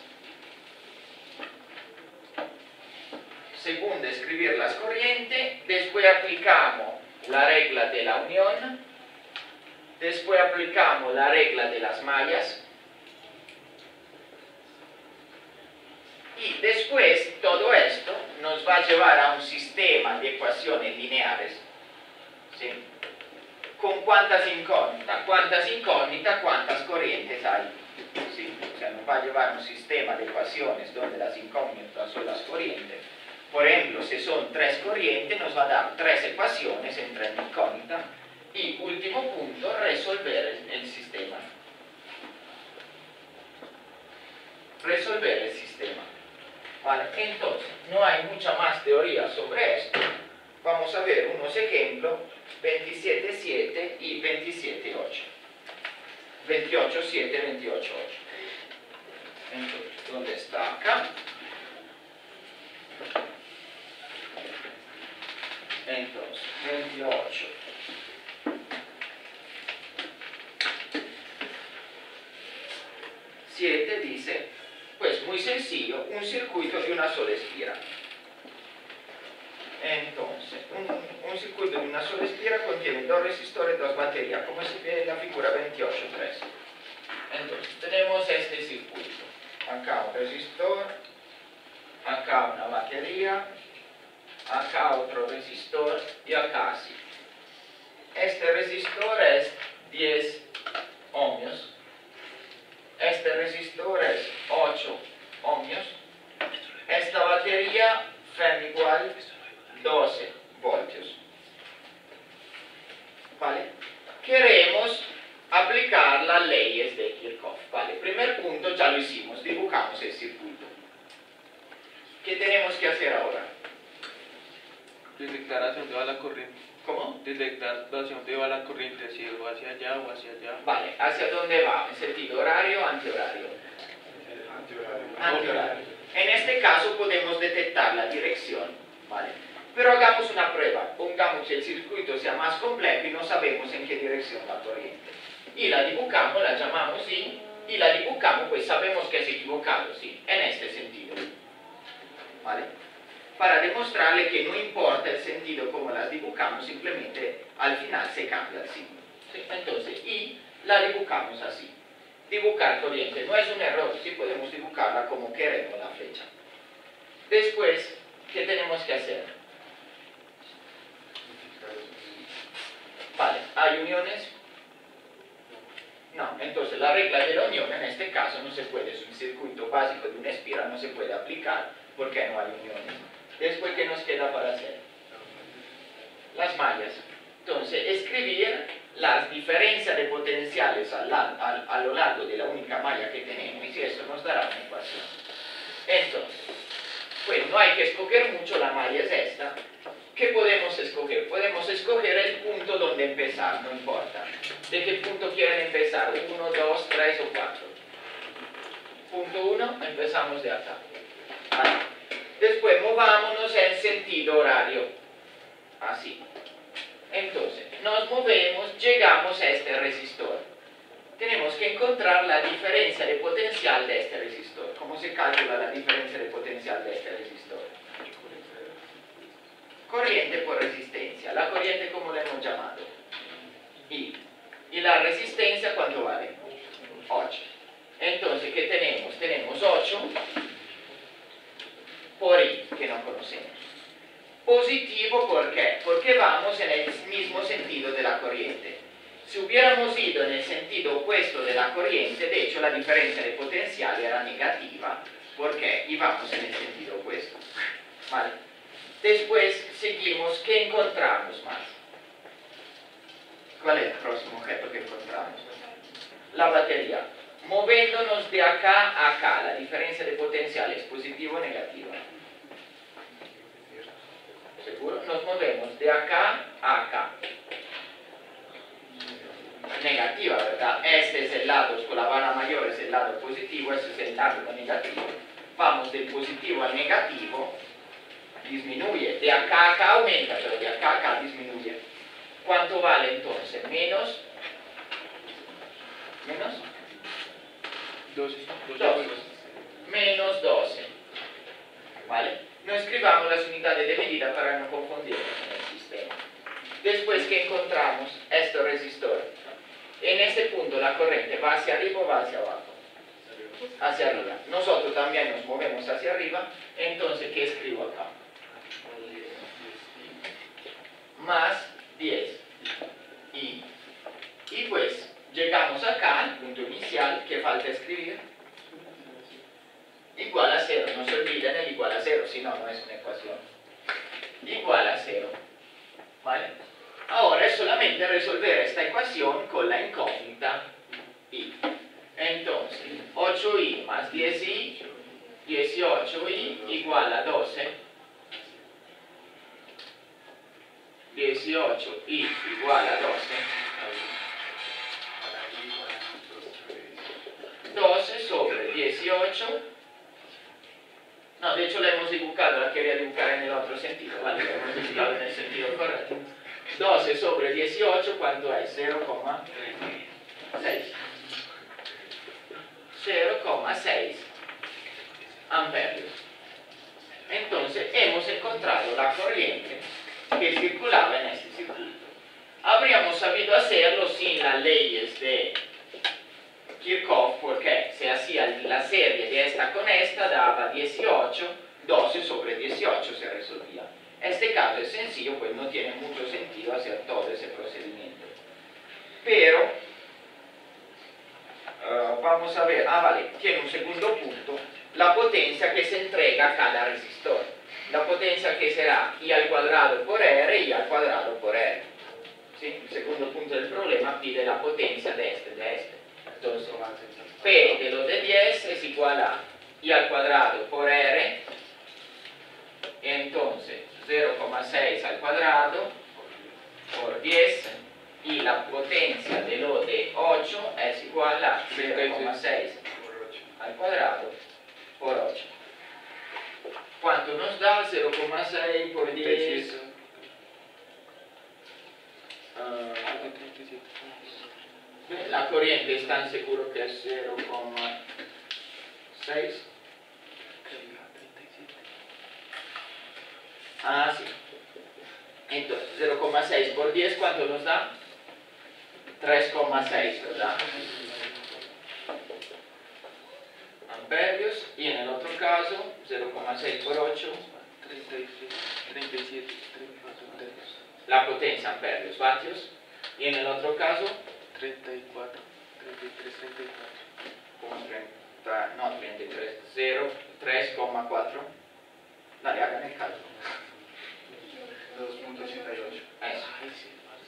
Segundo, escribir las corrientes, después aplicamos la regla de la unión, después aplicamos la regla de las mallas, y después todo esto nos va a llevar a un sistema de ecuaciones lineares, ¿sí? ¿Con cuántas incógnitas? ¿Cuántas corrientes hay? ¿Sí? O sea, nos va a llevar a un sistema de ecuaciones donde las incógnitas son las corrientes. Por ejemplo, si son 3 corrientes, nos va a dar 3 ecuaciones en 3 incógnitas. Y último punto, resolver el sistema. Resolver el sistema. Vale, entonces, no hay mucha más teoría sobre esto. Vamos a ver unos ejemplos, 27.7 y 27.8. 28.7, 28.8. Entonces, ¿dónde está? Acá. Entonces, 28. Dice, pues muy sencillo, un circuito de una sola espira. Entonces, un circuito de una sola espira contiene 2 resistores, 2 baterías, como se ve en la figura 28.3. Entonces, tenemos este circuito. Acá un resistor, acá una batería, acá otro resistor y acá así. Este resistor es 10 ohmios. Este resistor es 8 ohmios. Esta batería FEM igual 12 voltios. ¿Vale? Queremos aplicar las leyes de Kirchhoff. ¿Vale? Primer punto ya lo hicimos, dibujamos el circuito. ¿Qué tenemos que hacer ahora? Detectar hacia dónde va la corriente. ¿Cómo? Detectar hacia dónde va la corriente, si va hacia allá o hacia allá. Vale, ¿hacia dónde va? ¿En sentido horario o antihorario? Antihorario. En este caso podemos detectar la dirección, ¿vale? Pero hagamos una prueba. Pongamos que el circuito sea más complejo y no sabemos en qué dirección va la corriente. Y la dibujamos, la llamamos I, y la dibujamos, pues sabemos que es equivocado, ¿sí? En este sentido. ¿Vale? Para demostrarle que no importa el sentido como las dibujamos, simplemente al final se cambia el signo. ¿Sí? Entonces, y la dibujamos así. Dibujar corriente no es un error, sí podemos dibujarla como queremos la flecha. Después, ¿qué tenemos que hacer? Vale, ¿hay uniones? No, entonces la regla de la unión en este caso no se puede, es un circuito básico de una espira, no se puede aplicar porque no hay uniones. Después, ¿qué nos queda para hacer? Las mallas. Entonces, escribir las diferencias de potenciales a lo largo de la única malla que tenemos y eso nos dará una ecuación. Entonces, pues no hay que escoger mucho, la malla es esta. ¿Qué podemos escoger? Podemos escoger el punto donde empezar, no importa. ¿De qué punto quieren empezar? 1, 2, 3 o 4. Punto 1, empezamos de acá. Vale. Después movámonos en sentido horario, así. Entonces, nos movemos, llegamos a este resistor. Tenemos que encontrar la diferencia de potencial de este resistor. ¿Cómo se calcula la diferencia de potencial de este resistor? Corriente por resistencia. La corriente, ¿cómo la hemos llamado? I. ¿Y la resistencia cuánto vale? 8. Entonces, ¿qué tenemos? Tenemos 8 por I, que no conocemos. Positivo, ¿por qué? Porque vamos en el mismo sentido de la corriente. Si hubiéramos ido en el sentido opuesto de la corriente, de hecho la diferencia de potencial era negativa, porque íbamos en el sentido opuesto. ¿Vale? Después seguimos, ¿qué encontramos más? ¿Cuál es el próximo objeto que encontramos? La batería. Moviéndonos de acá a acá, la diferencia de potencial es positiva o negativa. ¿Seguro? Nos movemos de acá a acá. Negativa, ¿verdad? Este es el lado, con la vara mayor es el lado positivo, este es el lado negativo. Vamos del positivo al negativo, disminuye. De acá a acá aumenta, pero de acá a acá disminuye. ¿Cuánto vale entonces? Menos 12. Menos 12. ¿Vale? No escribamos las unidades de medida para no confundirnos en el sistema. Después que encontramos este resistor, en este punto la corriente va hacia arriba o va hacia abajo. Hacia arriba. Nosotros también nos movemos hacia arriba, entonces ¿qué escribo acá? Más 10. Y pues llegamos acá al punto inicial, que falta escribir. Igual a 0, no se olviden el igual a 0, si no, no es una ecuación. Igual a 0. ¿Vale? Ahora es solamente resolver esta ecuación con la incógnita y. Entonces, 8i más 10i, 18i igual a 12. 18i igual a 12. 12 sobre 18. No, de hecho la hemos dibujado, la quería dibujar en el otro sentido, ¿vale? La hemos dibujado en el sentido correcto. 12 sobre 18, ¿cuánto es? 0,6. 0,6 amperios. Entonces, hemos encontrado la corriente que circulaba en este circuito. Habríamos sabido hacerlo sin las leyes de Kirchhoff, porque se hacía la serie de esta con esta, daba 18, 12 sobre 18 se resolvía. Este caso es sencillo, pues no tiene mucho sentido hacer todo ese procedimiento. Pero, vamos a ver, vale, tiene un segundo punto, la potencia que se entrega a cada resistor. La potencia que será I al cuadrado por R, I al cuadrado por R. ¿Sí? El segundo punto del problema pide la potencia de este. Entonces, P de los de 10 es igual a I al cuadrado por R, entonces 0,6 al cuadrado por 10, y la potencia de lo de 8 es igual a 0,6 al cuadrado por 8. ¿Cuánto nos da 0,6 por 10? La corriente están seguros que es 0,6. Sí. Entonces, 0,6 por 10, ¿cuánto nos da? 3,6, ¿verdad? Amperios. Y en el otro caso, 0,6 por 8. 37. La potencia amperios, vatios. Y en el otro caso, 34. 33, 34. no, 33, 0, 3,4. Dale, hagan el cálculo. 2.88. Eso.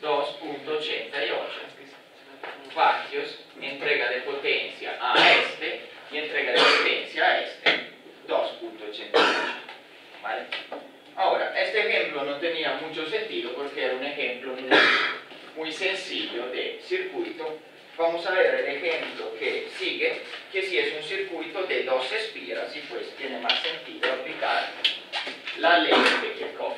2.88 vatios, entrega de potencia a este y entrega de potencia a este. 2.88. ¿Vale? Ahora, este ejemplo no tenía mucho sentido porque era un ejemplo muy sencillo de circuito. Vamos a ver el ejemplo que sigue, que si es un circuito de 2 espiras, y pues tiene más sentido aplicar la ley de Kirchhoff.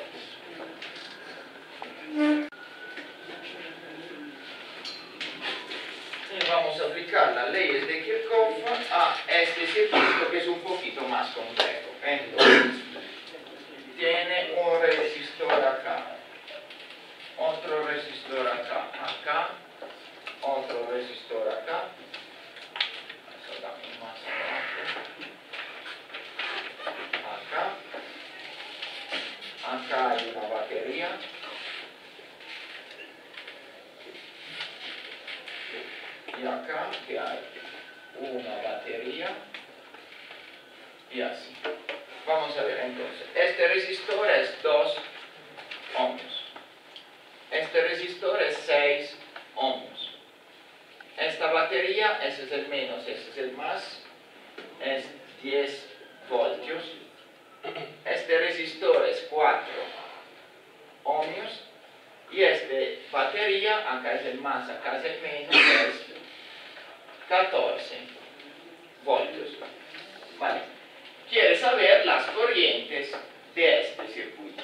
Y vamos a aplicar las leyes de Kirchhoff a este circuito que es un poquito más complejo. Entonces, tiene un resistor acá, otro resistor acá, otro resistor acá, sacamos más abajo, acá hay una batería, y acá que hay una batería, y así. Vamos a ver entonces, este resistor es 2 ohms, este resistor es 6 ohms, esta batería, ese es el menos, ese es el más, es 10 voltios, este resistor es 4 ohmios, y batería, acá es el más, acá es el menos, es 14 voltios. Vale. Quiere saber las corrientes de este circuito.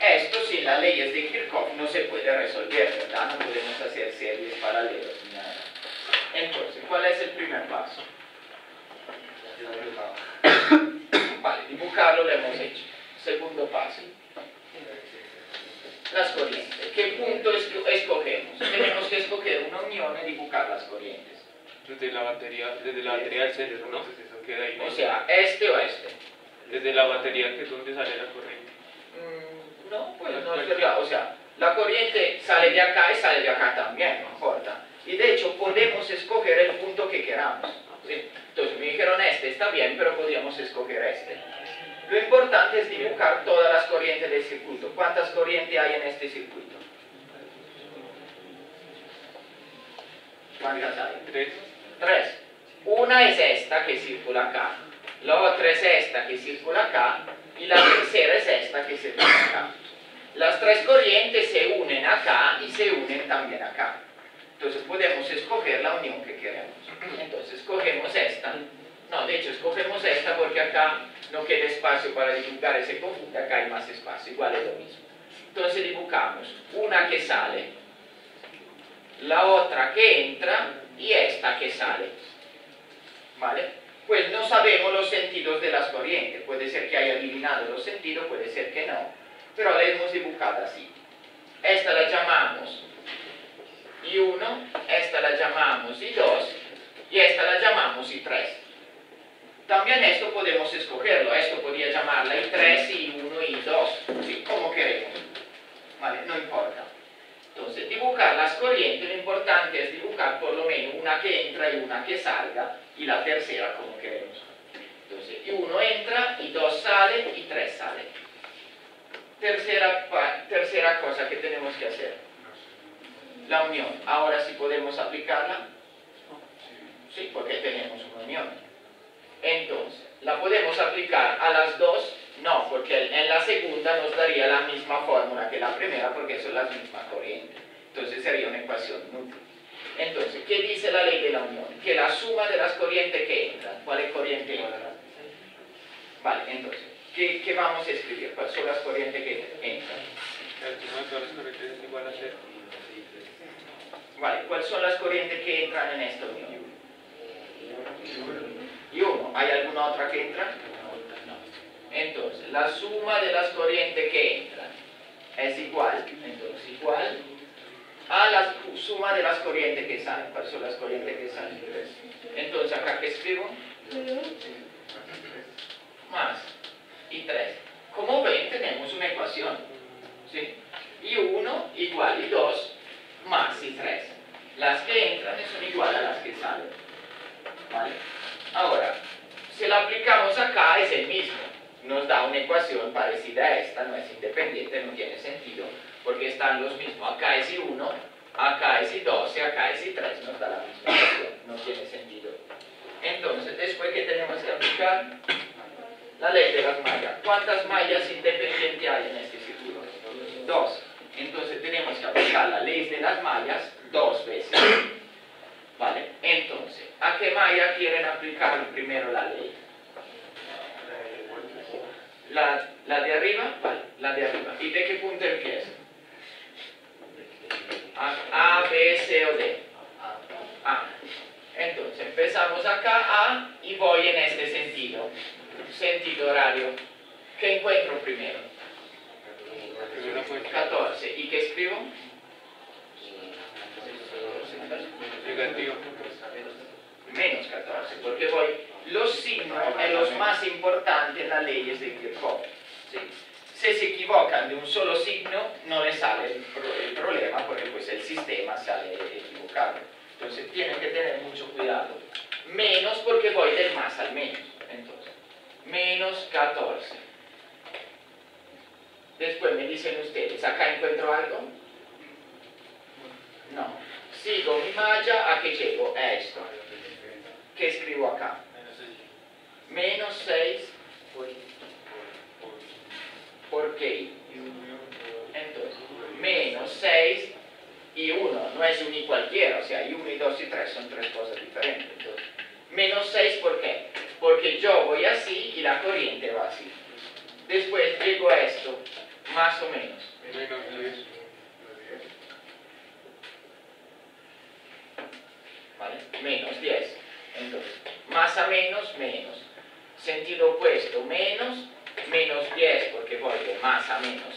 Esto sin las leyes de Kirchhoff no se puede resolver, ¿verdad? No podemos hacer series paralelas ni nada. Entonces, ¿cuál es el primer paso? Vale, dibujarlo lo hemos hecho. Segundo paso. Las corrientes. ¿Qué punto escogemos? Tenemos que escoger una unión y dibujar las corrientes. Desde la batería del centro, ¿no? Queda ahí. O sea, este o este. Desde la batería, que es donde sale la corriente. No, pues no es verdad. O sea, la corriente sale de acá y sale de acá también, no importa. Y de hecho, podemos escoger el punto que queramos. ¿Sí? Entonces me dijeron está bien, pero podríamos escoger este. Lo importante es dibujar todas las corrientes del circuito. ¿Cuántas corrientes hay en este circuito? ¿Cuántas hay? 3. 3. Una es esta que circula acá, la otra es esta que circula acá y la tercera es esta que circula acá. Las tres corrientes se unen acá y se unen también acá. Entonces podemos escoger la unión que queremos. Entonces escogemos esta. No, de hecho escogemos esta porque acá no queda espacio para dibujar ese conjunto, acá hay más espacio, igual es lo mismo. Entonces dibujamos una que sale, la otra que entra y esta que sale. ¿Vale? Pues no sabemos los sentidos de las corrientes, puede ser que haya eliminado los sentidos, puede ser que no, pero la hemos dibujado así. Esta la llamamos I1, esta la llamamos I2 y esta la llamamos I3. También esto podemos escogerlo, esto podría llamarla I3, I1, I2, ¿sí? Como queremos. ¿Vale? No importa. Entonces, dibujar las corrientes, lo importante es dibujar por lo menos una que entra y una que salga, y la tercera como queremos. Entonces, I1 entra, I2 sale, I3 sale. Tercera cosa que tenemos que hacer. La unión. Ahora sí podemos aplicarla. Sí, porque tenemos una unión. Entonces, ¿la podemos aplicar a las dos? No, porque en la segunda nos daría la misma fórmula que la primera, porque son las mismas corrientes. Entonces sería una ecuación inútil. Entonces, ¿qué dice la ley de la unión? Que la suma de las corrientes que entran. ¿Cuál es corriente entra? Vale, entonces, ¿qué vamos a escribir? ¿Cuáles son las corrientes que entran? La suma de todas las corrientes es igual a 0. Vale, ¿cuáles son las corrientes que entran en esta unión? Y 1. ¿Hay alguna otra que entra? No. Entonces, la suma de las corrientes que entran es igual, entonces igual a la suma de las corrientes que salen. ¿Cuáles son las corrientes que salen? Entonces, acá que escribo más I3. Como ven, tenemos una ecuación, ¿sí? I1 igual I2 más I3. Las que entran son igual a las que salen, ¿vale? Ahora, si la aplicamos acá es el mismo. Nos da una ecuación parecida a esta, no es independiente, no tiene sentido, porque están los mismos. Acá es I1, acá es I2 y acá es I3, nos da la misma ecuación, no tiene sentido. Entonces, después que tenemos que aplicar la ley de las mallas. ¿Cuántas mallas independientes hay en este círculo? 2. Entonces tenemos que aplicar la ley de las mallas 2 veces. ¿Vale? Entonces, ¿a qué malla quieren aplicar primero la ley? ¿La de arriba? Vale, la de arriba. ¿Y de qué punto empieza? A, B, C o D. A. Entonces, empezamos acá A y voy en este sentido. Sentido horario. ¿Qué encuentro primero? 14. ¿Y qué escribo? Negativo. Menos 14, porque voy, los signos en los más importantes en las leyes de Kirchhoff. ¿Sí? Si se equivocan de un solo signo, no les sale el problema, porque pues el sistema sale equivocado. Entonces tienen que tener mucho cuidado. Menos porque voy del más al menos. Entonces, menos 14. Después me dicen ustedes, ¿acá encuentro algo? No. Sigo mi malla, ¿a qué llego? A esto. ¿Qué escribo acá? Menos 6 por qué. Entonces, menos 6 y 1. No es un y cualquiera, o sea, y 1 y 2 y 3 son tres cosas diferentes. Entonces, menos 6, ¿por qué? Porque yo voy así y la corriente va así. Después llego a esto, más o menos. Menos 10. ¿Vale? Menos 10. Entonces, más a menos, menos. Sentido opuesto, menos, menos 10, porque voy de más a menos.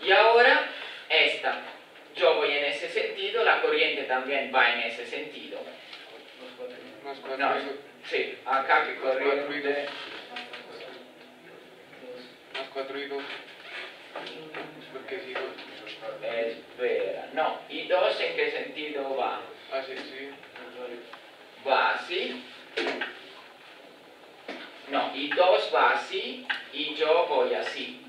Y ahora, esta. Yo voy en ese sentido, la corriente también va en ese sentido. Más 4 No, y 2. sí, acá que corriente. Más 4 y 2. Porque si 2. Espera, no. ¿Y 2 en qué sentido va? Así, sí. Va así. No, y 2 va así y yo voy así.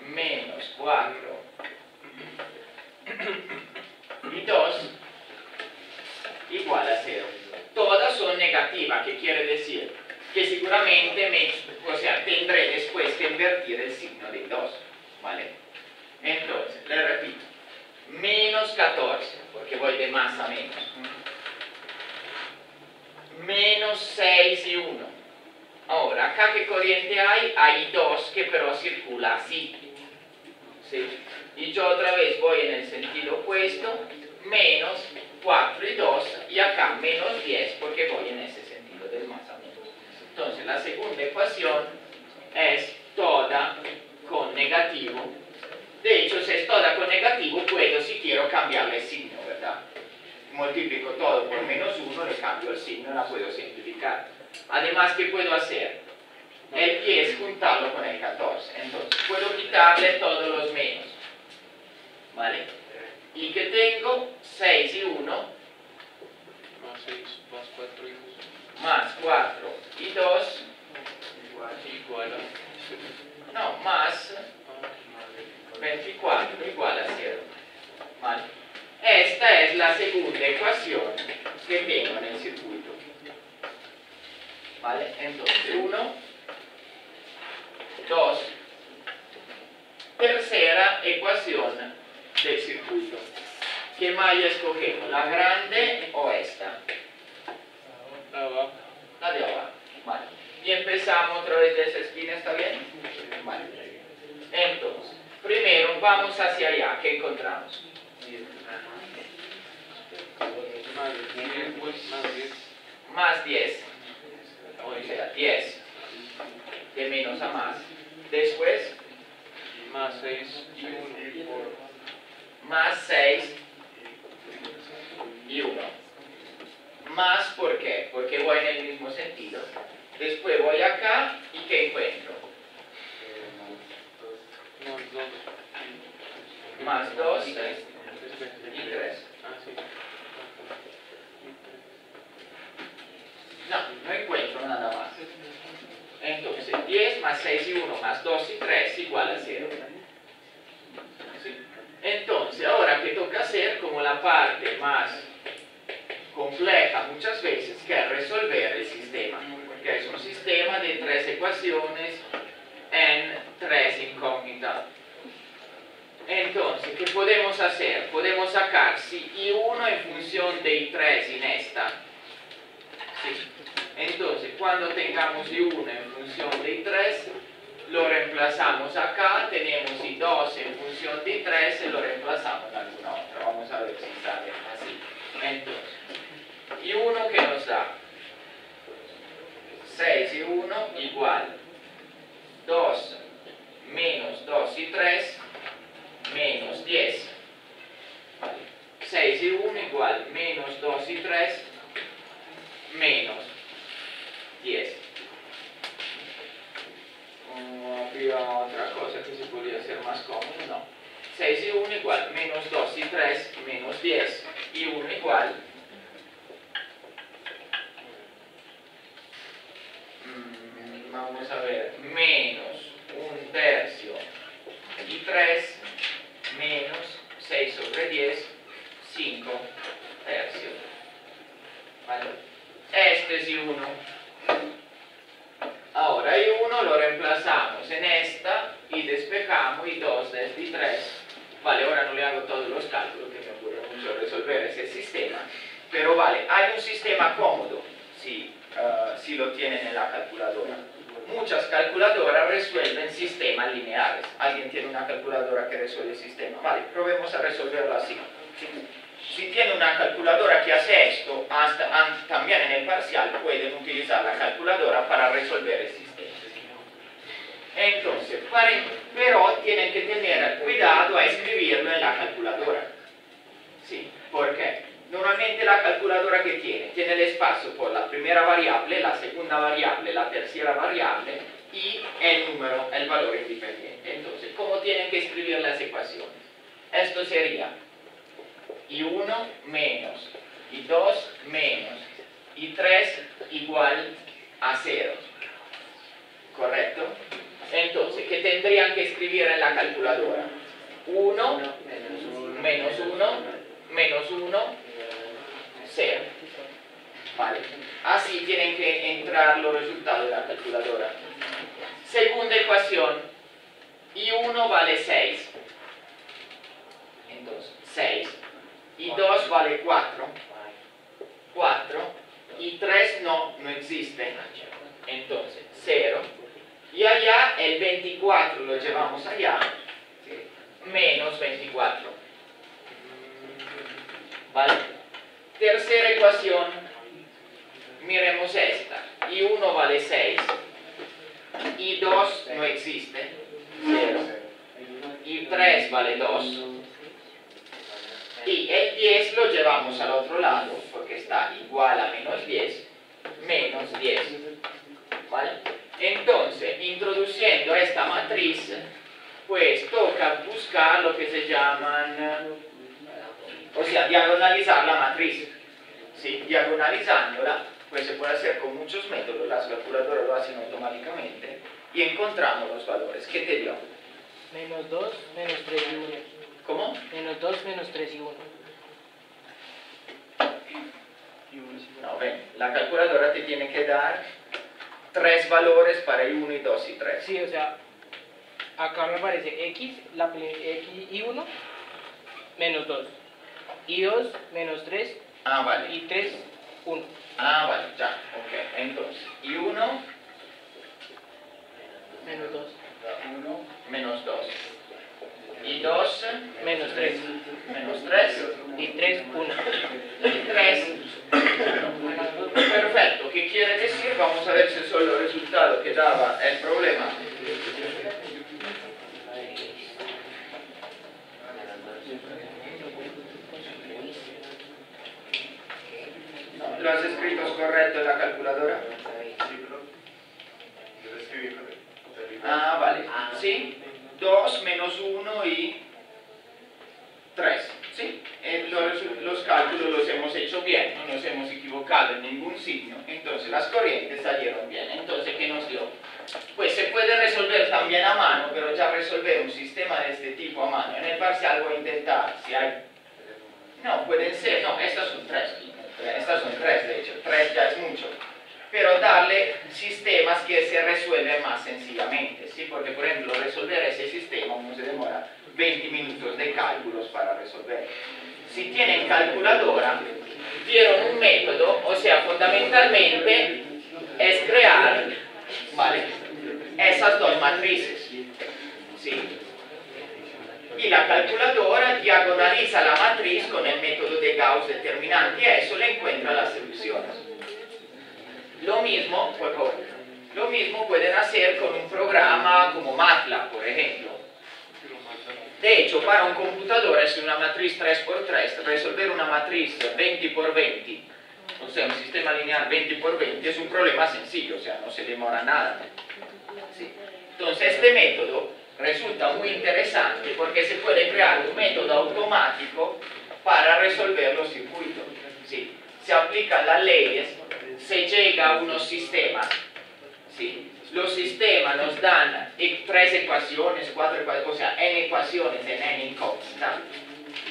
Menos 4 y 2 igual a 0. Todas son negativas, ¿qué quiere decir? Que seguramente tendré después que invertir el signo de 2, ¿vale? Entonces, le repito, menos 14, porque voy de más a menos. Menos 6 y 1. Ahora, acá ¿qué corriente hay? Hay 2 que pero circula así. ¿Sí? Y yo otra vez voy en el sentido opuesto, menos 4 y 2, y acá menos 10 porque voy en ese sentido del más a menos. Entonces, la segunda ecuación es toda con negativo. De hecho, si es toda con negativo, puedo, si quiero, cambiarle el signo, ¿verdad? Multiplico todo por menos 1, le cambio el signo, la puedo simplificar. Además, ¿qué puedo hacer? El 10 juntarlo con el 14. Entonces, puedo quitarle todos los menos. ¿Vale? Y que tengo 6 y 1, Más 6, más 4 y 2. más 4 y 2, Igual a. no, más 24 igual a 0. ¿Vale? Esta es la segunda ecuación que tengo en el circuito. ¿Vale? Entonces, 1, 2, tercera ecuación del circuito. ¿Qué malla escogemos? ¿La grande o esta? Abajo. La de abajo. Vale. Y empezamos otra vez de esa esquina, ¿está bien? Vale. Entonces, primero vamos hacia allá. ¿Qué encontramos? Más 10. Más 10. Más 10. O sea, 10. De menos a más. Después, Más 6 y 1. más 6 y 1. Más, ¿por qué? Porque voy en el mismo sentido. Después voy acá y ¿qué encuentro? Más 2. Más 2 y 3. Ah, sí. No, no encuentro nada más. Entonces, 10 más 6 y 1 más 2 y 3 igual a 0. ¿Sí? Entonces, ahora que toca hacer como la parte más compleja muchas veces, que es resolver el sistema, porque es un sistema de 3 ecuaciones en 3 incógnitas. Entonces, ¿qué podemos hacer? Podemos sacar si I1 en función de I3 en esta. ¿Sí? Entonces, cuando tengamos I1 en función de I3, lo reemplazamos acá, tenemos I2 en función de I3 y lo reemplazamos en alguna otra. Vamos a ver si sale así. Entonces, I1 que nos da 6 y 1 igual 2 menos 2 y 3 menos 10. Vale. 6 y 1 igual menos 2 y 3 menos 10. Había otra cosa que se podría hacer más cómodo, no. 6 y 1 igual menos 2 y 3 menos 10 y 1 igual vamos a ver, menos 1/3 y 3 menos 6 sobre 10, 5 tercios. ¿Vale? Este es I1. Ahora I1 lo reemplazamos en esta y despejamos y 2 desde 3. Vale, ahora no le hago todos los cálculos que me ocurre mucho resolver ese sistema, pero vale, hay un sistema cómodo si lo tienen en la calculadora. Muchas calculadoras resuelven sistemas lineales. ¿Alguien tiene una calculadora que resuelve el sistema? Vale, probemos a resolverlo así. Si tiene una calculadora que hace esto, también en el parcial pueden utilizar la calculadora para resolver el sistema. Entonces, pero tienen que tener cuidado a escribirlo en la calculadora. ¿Sí? ¿Por qué? Normalmente la calculadora que tiene el espacio por la primera variable, la segunda variable, la tercera variable y el número, el valor independiente. Entonces, ¿cómo tienen que escribir las ecuaciones? Esto sería y1 menos, y2 menos, y3 igual a 0. ¿Correcto? Entonces, ¿qué tendrían que escribir en la calculadora? 1 menos 1 menos 1, 0. ¿Vale? Así tienen que entrar los resultados de la calculadora. Segunda ecuación, y1 vale 6. Entonces, 6. Y2 vale 4. 4. Y 3 no existe. Entonces, 0. Y allá el 24 lo llevamos allá. Menos 24. ¿Vale? Tercera ecuación, miremos esta. Y1 vale 6. Y2 no existe. 0. Y3 vale 2. Y el 10 lo llevamos al otro lado, porque está igual a menos 10, menos 10. ¿Vale? Entonces, introduciendo esta matriz, pues toca buscar lo que se llaman, o sea, diagonalizar la matriz. ¿Sí? Diagonalizándola, pues se puede hacer con muchos métodos, las calculadoras lo hacen automáticamente, y encontramos los valores. ¿Qué te dio? Menos 2, menos 3 y 1. ¿Cómo? Menos 2, menos 3 y 1. No, ven, la calculadora te tiene que dar 3 valores para I1, y 2 y 3. Sí, o sea, acá me aparece X, X y 1, menos 2. Y 2, menos 3. Ah, vale. Y 3, 1. Ah, vale, ya, ok. Entonces, I1 Menos 2. 1 menos 2. Y 2 Menos 3. menos 3. Y 3, 1. Y 3. Perfecto. ¿Qué quiere decir? Vamos a ver si son los resultados que daba el problema. ¿Lo has escrito correcto en la calculadora? Sí, pero yo lo escribí con él. Ah, vale. Sí. 2 menos 1 y 3. Sí. Los cálculos los hemos hecho bien, no nos hemos equivocado en ningún signo. Entonces las corrientes salieron bien. Entonces, ¿qué nos dio? Pues se puede resolver también a mano, pero ya resolver un sistema de este tipo a mano. En el parcial voy a intentar, si hay... No, pueden ser, no, estas son 3. Estas son 3, de hecho. 3 ya es mucho. Pero darle sistemas que se resuelven más sencillamente, ¿sí? Porque, por ejemplo, resolver ese sistema uno se demora 20 minutos de cálculos para resolver. Si tienen calculadora, dieron un método, o sea, fundamentalmente es crear, ¿vale?, esas dos matrices, ¿sí? Y la calculadora diagonaliza la matriz con el método de Gauss determinante y a eso le encuentra las soluciones. Lo mismo pueden hacer con un programa como MATLAB, por ejemplo. De hecho, para un computador es una matriz 3x3, resolver una matriz 20x20, o sea, un sistema lineal 20x20 es un problema sencillo, o sea, no se demora nada. ¿Sí? Entonces, este método resulta muy interesante porque se puede crear un método automático para resolver los circuitos. ¿Sí? Se aplican las leyes, se llega a unos sistemas, ¿sí? Los sistemas nos dan 3 ecuaciones, 4 ecuaciones, o sea, n ecuaciones en n incógnita.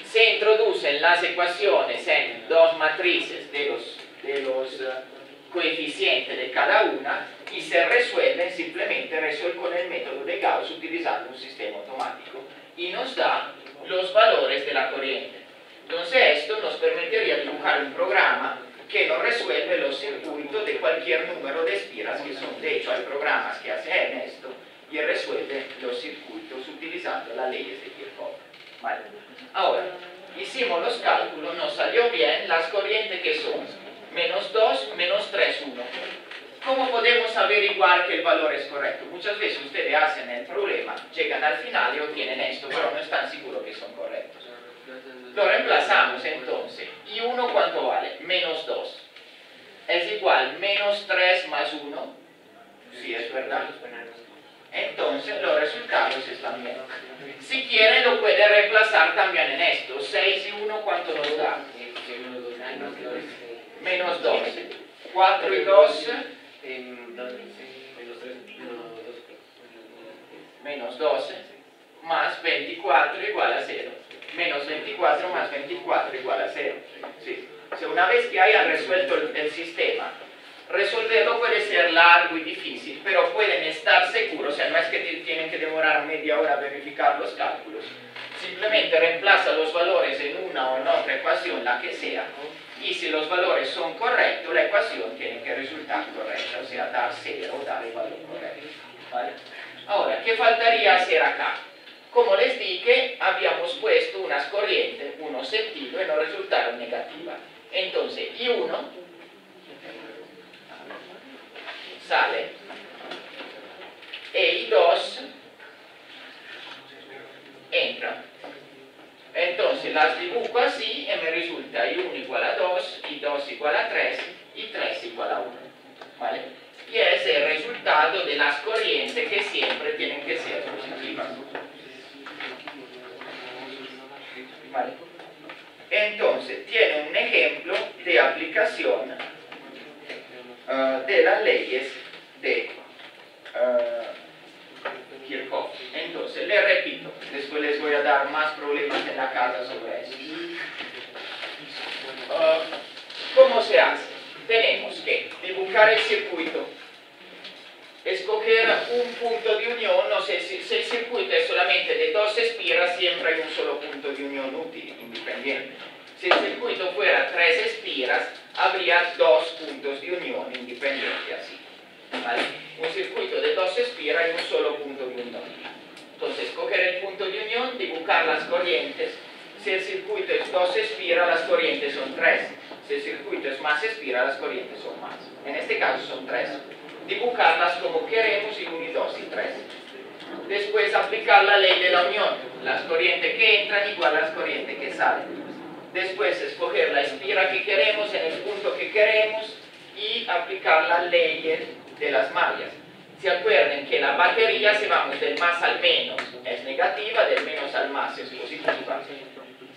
Se introducen las ecuaciones en dos matrices de los coeficientes de cada una y se resuelven simplemente con el método de Gauss utilizando un sistema automático y nos da los valores de la corriente. Entonces esto nos permitiría dibujar un programa que nos resuelve los circuitos de cualquier número de espiras que son. De hecho hay programas que hacen esto y resuelven los circuitos utilizando las leyes de Kirchhoff. ¿Vale? Ahora, hicimos los cálculos, nos salió bien las corrientes que son -2, -3, 1. ¿Cómo podemos averiguar que el valor es correcto? Muchas veces ustedes hacen el problema, llegan al final y obtienen esto, pero no están seguros que son correctos. Lo reemplazamos entonces. ¿Y 1 cuánto vale? -2. Es igual -3 más 1. Sí, es verdad. Entonces los resultados están bien. Si quieren lo puede reemplazar también en esto. 6 y 1 ¿cuánto nos da? -12. 4 y 2 -12 más 24 igual a 0. -24 más 24 igual a 0. ¿Sí? O sea, una vez que hayan resuelto el sistema, resolverlo puede ser largo y difícil, pero pueden estar seguros, o sea, no es que tienen que demorar media hora a verificar los cálculos. Simplemente reemplaza los valores en una o en otra ecuación, la que sea, y si los valores son correctos, la ecuación tiene que resultar correcta, o sea, dar 0 o dar el valor correcto. ¿Vale? Ahora, ¿qué faltaría hacer acá? Como les dije, habíamos puesto unas corrientes, unos sentidos, y nos resultaron negativas. Entonces, I1 sale e I2 entra. Entonces las dibujo así y me resulta I1 igual a 2, I2 igual a 3 y 3 igual a 1. ¿Vale? Y es el resultado de las corrientes que siempre tienen que ser positivas. ¿Vale? Entonces tiene un ejemplo de aplicación de las leyes de Kirchhoff. Entonces, le repito, después les voy a dar más problemas en la casa sobre eso. ¿Cómo se hace? Tenemos que dibujar el circuito, escoger un punto de unión, no sé si el circuito es solamente de 2 espiras, siempre hay un solo punto de unión útil, independiente. Si el circuito fuera 3 espiras, habría 2 puntos de unión independientes así. ¿Vale? Un circuito de 2 espiras hay un solo punto de unión. Entonces, escoger el punto de unión, dibujar las corrientes. Si el circuito es 2 espiras, las corrientes son 3. Si el circuito es más espiras, las corrientes son más. En este caso son 3. Dibujarlas como queremos y 1 y 2 y 3. Después aplicar la ley de la unión. Las corrientes que entran igual a las corrientes que salen. Después escoger la espira que queremos en el punto que queremos y aplicar la ley de las mallas. Se acuerden que la batería, si vamos del más al menos, es negativa, del menos al más es positiva.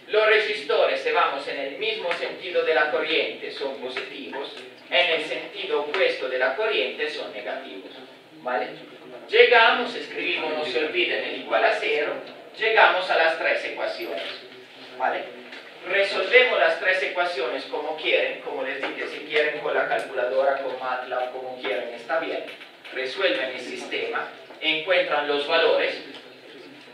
Los resistores, si vamos en el mismo sentido de la corriente, son positivos, en el sentido opuesto de la corriente son negativos. ¿Vale? Llegamos, escribimos, no se olviden, el igual a 0, llegamos a las 3 ecuaciones. ¿Vale? Resolvemos las 3 ecuaciones como quieren, como les dije, si quieren con la calculadora, con MATLAB, como quieren, está bien. Resuelven el sistema, encuentran los valores,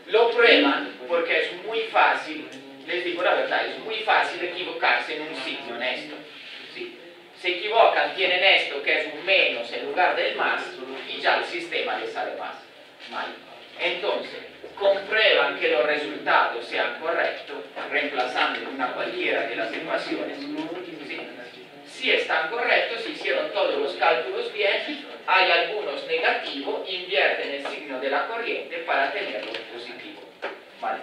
lo prueban, porque es muy fácil, les digo la verdad, es muy fácil equivocarse en un signo en esto. ¿Sí? Se equivocan, tienen esto que es un menos en lugar del más, y ya el sistema les sale más. ¿Vale? Entonces, comprueban que los resultados sean correctos, reemplazando una cualquiera de las ecuaciones. ¿Sí? Si están correctos, si hicieron todos los cálculos bien, hay algunos negativos, invierten el signo de la corriente para tenerlo positivo. ¿Vale?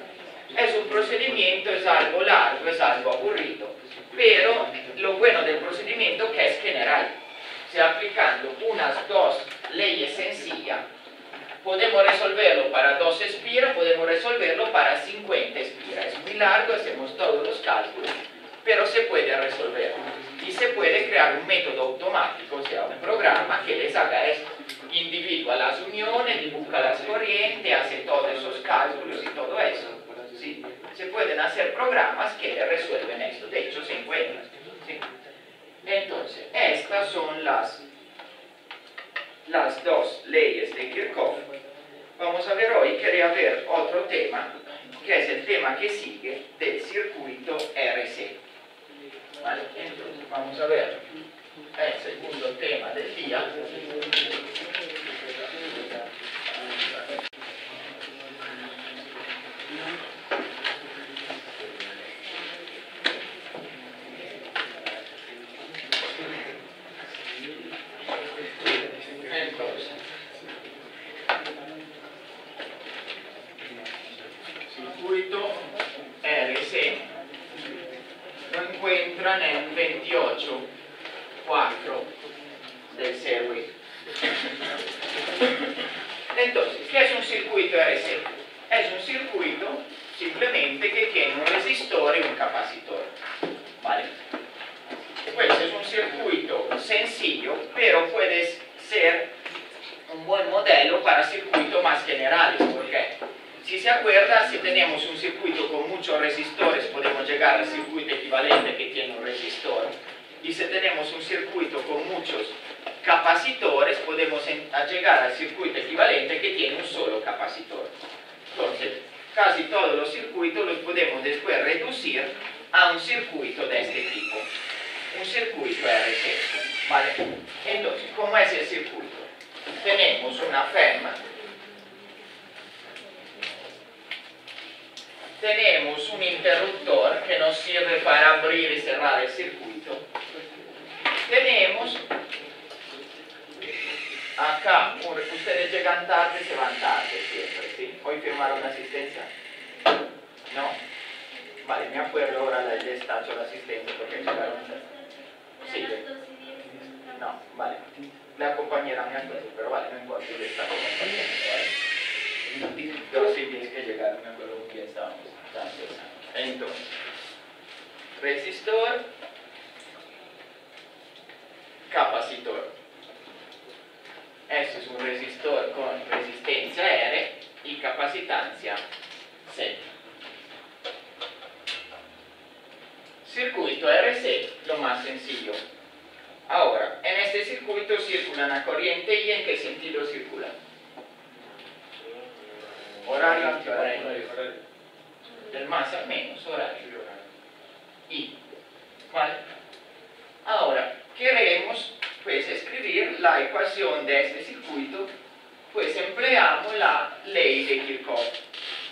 Es un procedimiento, es algo largo, es algo aburrido, pero lo bueno del procedimiento que es general. Si aplicando unas 2 leyes sencillas, podemos resolverlo para 2 espiras, podemos resolverlo para 50 espiras. Es muy largo, hacemos todos los cálculos, pero se puede resolver. Y se puede crear un método automático, o sea, un programa que les haga esto. Individua las uniones, dibuja las corrientes, hace todos esos cálculos y todo eso. ¿Sí? Se pueden hacer programas que resuelven esto, de hecho se encuentran. ¿Sí? Entonces, estas son las las dos leyes de Kirchhoff, vamos a ver hoy, quería ver otro tema, que es el tema que sigue del circuito RC. ¿Vale? Entonces, vamos a ver el segundo tema del día. Entonces, circuito RC lo encuentran en 28.4 del CERWI. Entonces, ¿qué es un circuito RC? Es un circuito simplemente que tiene un resistor y un capacitor. ¿Vale? Pues es un circuito sencillo, pero puede ser un buen modelo para circuitos más generales. Porque si se acuerda, si tenemos un circuito con muchos resistores, podemos llegar al circuito equivalente que tiene un resistor. Y si tenemos un circuito con muchos capacitores, podemos llegar al circuito equivalente que tiene un solo capacitor. Entonces, casi todos los circuitos los podemos después reducir a un circuito de este tipo. Un circuito RC. ¿Vale? Entonces, ¿cómo es el circuito? Tenemos una FEM. Tenemos un interruptor que nos sirve para abrir y cerrar el circuito. Tenemos acá, ustedes llegan tarde, se van tarde siempre, ¿sí? Hoy firmaron la asistencia. ¿No? Vale, me acuerdo ahora del destacho de la asistencia porque llegaron tarde. Sí. No, vale. La compañera me acuerdo, pero vale, no importa, yo está como compañera, ¿vale? Dos civiles que llegaron, me acuerdo muy bien, estábamos antes. Entonces, resistor, capacitor. Este es un resistor con resistencia R y capacitancia Z. Circuito RC, lo más sencillo. Ahora, en este circuito circula una corriente y ¿en qué sentido circula? Horario, antihorario. Del más al menos horario. Y, ¿vale? Ahora, queremos pues escribir la ecuación de este circuito, pues empleamos la ley de Kirchhoff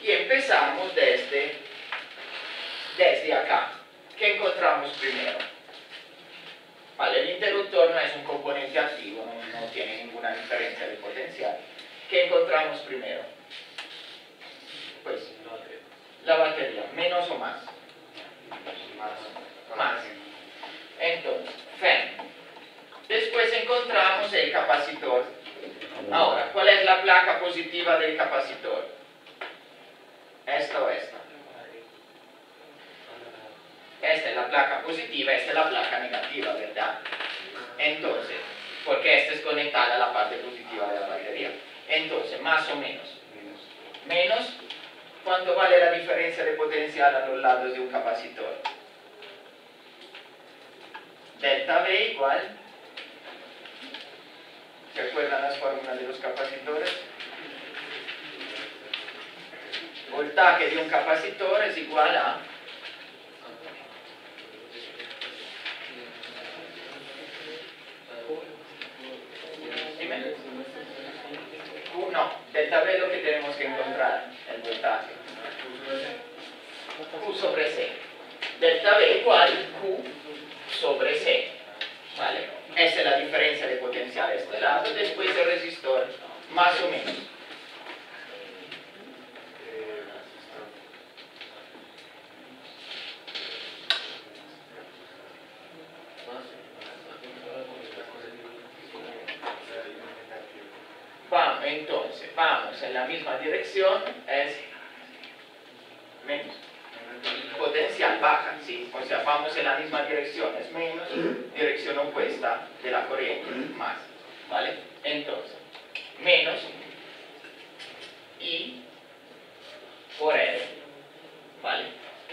y empezamos desde acá. ¿Qué encontramos primero? Vale, el interruptor no es un componente activo, no tiene ninguna diferencia de potencial. ¿Qué encontramos primero? Pues la batería, menos o más. Más. Entonces, FEM. Después encontramos el capacitor. Ahora, ¿cuál es la placa positiva del capacitor? ¿Esta o esta? Esta es la placa positiva, esta es la placa negativa, ¿verdad? Entonces, porque esta es conectada a la parte positiva de la batería. Entonces, más o menos. Menos, ¿cuánto vale la diferencia de potencial a los lados de un capacitor? Delta V igual. ¿Se acuerdan las fórmulas de los capacitores? Voltaje de un capacitor es igual a Q, no, delta V es lo que tenemos que encontrar, el voltaje. Q sobre C. Delta V igual Q sobre C. ¿Vale? Esa es la diferencia de potencial a este lado. Después el resistor, más o menos. Vamos, entonces, vamos en la misma dirección, es menos. Potencial baja, sí, o sea, vamos en la misma dirección, es menos, dirección opuesta de la corriente, más, ¿vale? Entonces, menos I por R, ¿vale?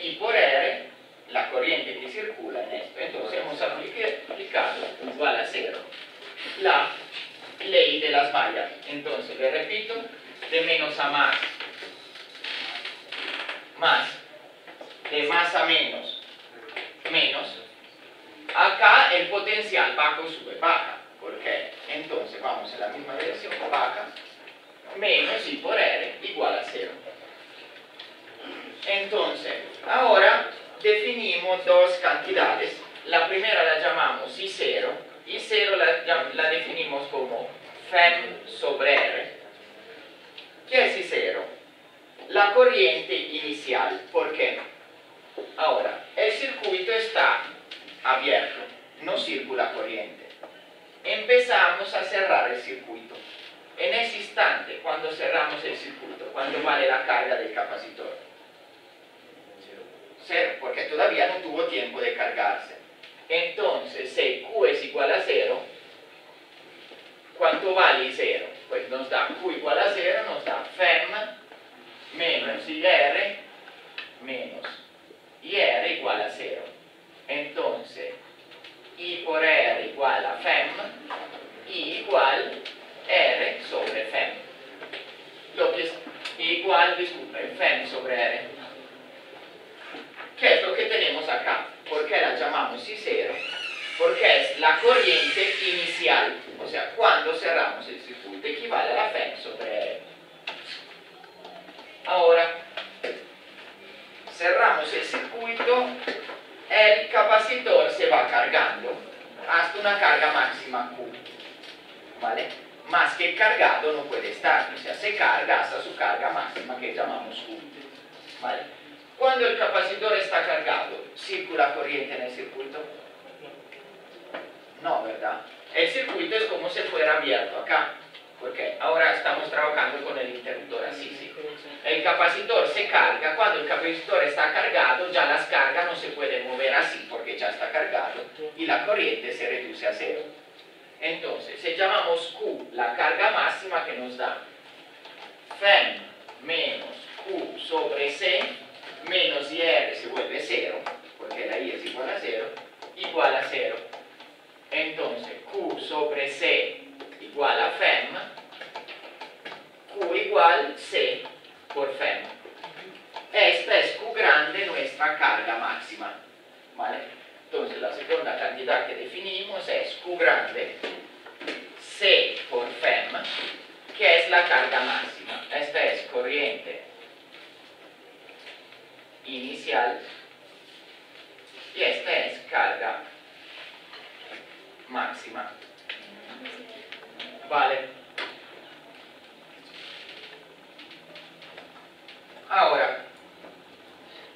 I por R, la corriente que circula en esto, entonces hemos aplicado igual a 0, la ley de las mallas. Entonces, le repito, de menos a más, de más a menos, acá el potencial bajo sube, baja. ¿Por qué? Entonces, vamos en la misma dirección, baja, menos I por R igual a 0. Entonces, ahora definimos dos cantidades. La primera la llamamos I0. I0 la definimos como Fm sobre R. ¿Qué es I0? La corriente inicial. ¿Por qué? Ahora, el circuito está abierto, no circula corriente. Empezamos a cerrar el circuito. En ese instante, cuando cerramos el circuito, ¿cuánto vale la carga del capacitor? 0, porque todavía no tuvo tiempo de cargarse. Entonces, si Q es igual a 0, ¿cuánto vale 0? Pues nos da Q igual a 0, nos da Fm menos IR menos IR igual a 0. Entonces, I por R igual a Fm, I igual R sobre Fm. Lo que es igual, disculpen, Fm sobre R. ¿Qué es lo que tenemos acá? ¿Por qué la llamamos I0? Porque es la corriente inicial, o sea, cuando cerramos el circuito, equivale a la Fm sobre R. Ahora, cerramos el circuito, el capacitor se va cargando hasta una carga máxima Q, ¿vale? Más que cargado no puede estar, o sea, se carga hasta su carga máxima que llamamos Q, ¿vale? Cuando el capacitor está cargado, ¿circula corriente en el circuito? No, ¿verdad? El circuito es como si fuera abierto acá, porque ahora estamos trabajando con el interruptor así, sí. El capacitor se carga, cuando el capacitor está cargado, ya las cargas no se pueden mover así porque ya está cargado y la corriente se reduce a 0. Entonces, si llamamos Q la carga máxima que nos da Fm menos Q sobre C menos IR se vuelve 0, porque la I es igual a 0, igual a 0. Entonces, Q sobre C igual a Fm, Q igual C por Fm. Esta es Q grande, nuestra carga máxima, ¿vale? Entonces, la segunda cantidad que definimos es Q grande, C por Fm, que es la carga máxima. Esta es corriente inicial y esta es carga máxima. Vale. Ahora,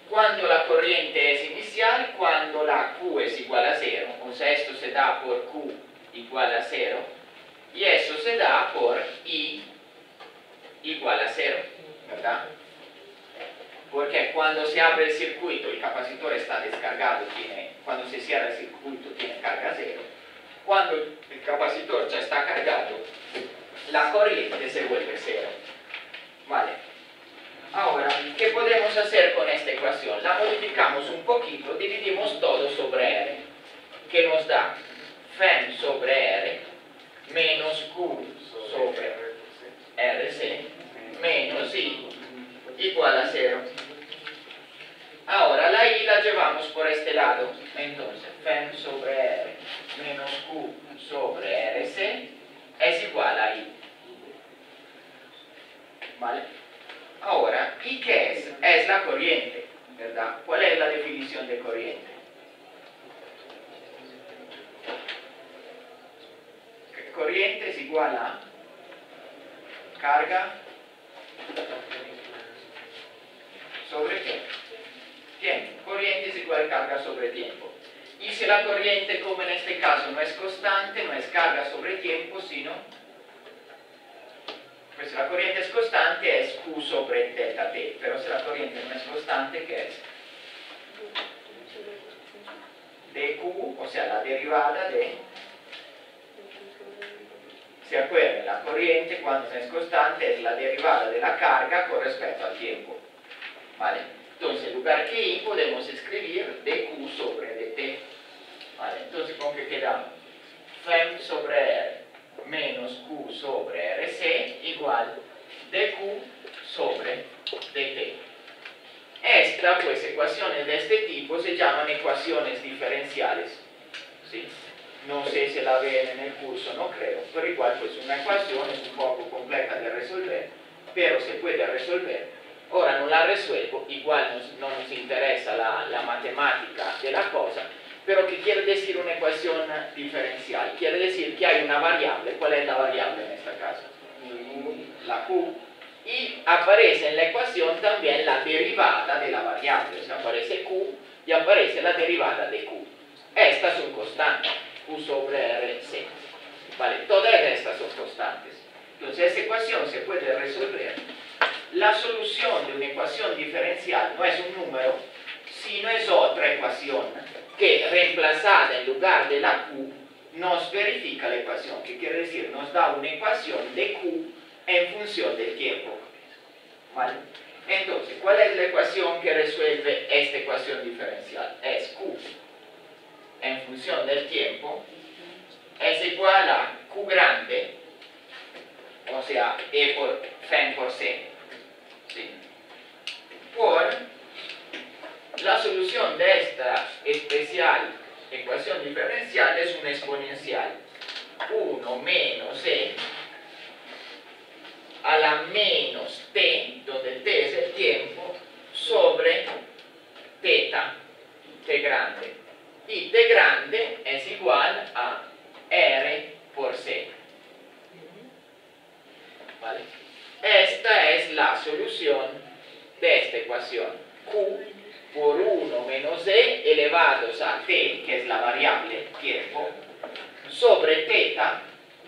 cuando la corriente es inicial, cuando la Q es igual a 0, o sea, esto se da por Q igual a 0, y eso se da por I igual a 0, ¿verdad? Porque cuando se abre el circuito, el capacitor está descargado, cuando se cierra el circuito tiene carga 0. Cuando el capacitor ya está cargado, la corriente se vuelve 0. ¿Vale? Ahora, ¿qué podemos hacer con esta ecuación? La modificamos un poquito, dividimos todo sobre R, que nos da Fm sobre R menos Q sobre RC menos I igual a 0. Ahora la I la llevamos por este lado, entonces Fm sobre R menos Q sobre RC es igual a I. ¿Vale? Ahora, ¿y qué es? Es la corriente, ¿verdad? ¿Cuál es la definición de corriente? Corriente es igual a carga sobre qué? Tiempo. Corriente es igual a carga sobre tiempo. Y si la corriente, como en este caso, no es constante, no es carga sobre tiempo, sino, pues si la corriente es constante es Q sobre delta T, pero si la corriente no es constante, ¿qué es? dQ, o sea, la derivada de... ¿Se acuerdan? La corriente, cuando es constante, es la derivada de la carga con respecto al tiempo. ¿Vale? Entonces, en lugar que I, podemos escribir dQ sobre dt. ¿Vale? Entonces, ¿con qué quedamos? Fm sobre R menos Q sobre RC igual dQ sobre dt. Pues ecuaciones de este tipo se llaman ecuaciones diferenciales. ¿Sí? No sé si la ven en el curso, no creo, pero igual pues una ecuación es un poco compleja de resolver, pero se puede resolver. Ahora no la resuelvo, igual no nos interesa la matemática de la cosa, pero ¿qué quiere decir una ecuación diferencial? Quiere decir que hay una variable. ¿Cuál es la variable en este caso? La Q. Y aparece en la ecuación también la derivada de la variable, o sea, aparece Q y aparece la derivada de Q. Estas son constantes, Q sobre RC. ¿Vale? Todas estas son constantes. Entonces, esta ecuación se puede resolver. La solución de una ecuación diferencial no es un número, sino es otra ecuación que, reemplazada en lugar de la Q, nos verifica la ecuación, que quiere decir, nos da una ecuación de Q en función del tiempo. ¿Vale? Entonces, ¿cuál es la ecuación que resuelve esta ecuación diferencial? Es Q en función del tiempo es igual a Q grande, o sea, E por Fm por C, ¿sí? Por la solución de esta especial ecuación diferencial es una exponencial 1 menos E a la menos t, donde t es el tiempo, sobre teta, t grande. Y t grande es igual a R por C. ¿Vale? Esta es la solución de esta ecuación. Q por 1 menos E elevados a t, que es la variable tiempo, sobre teta,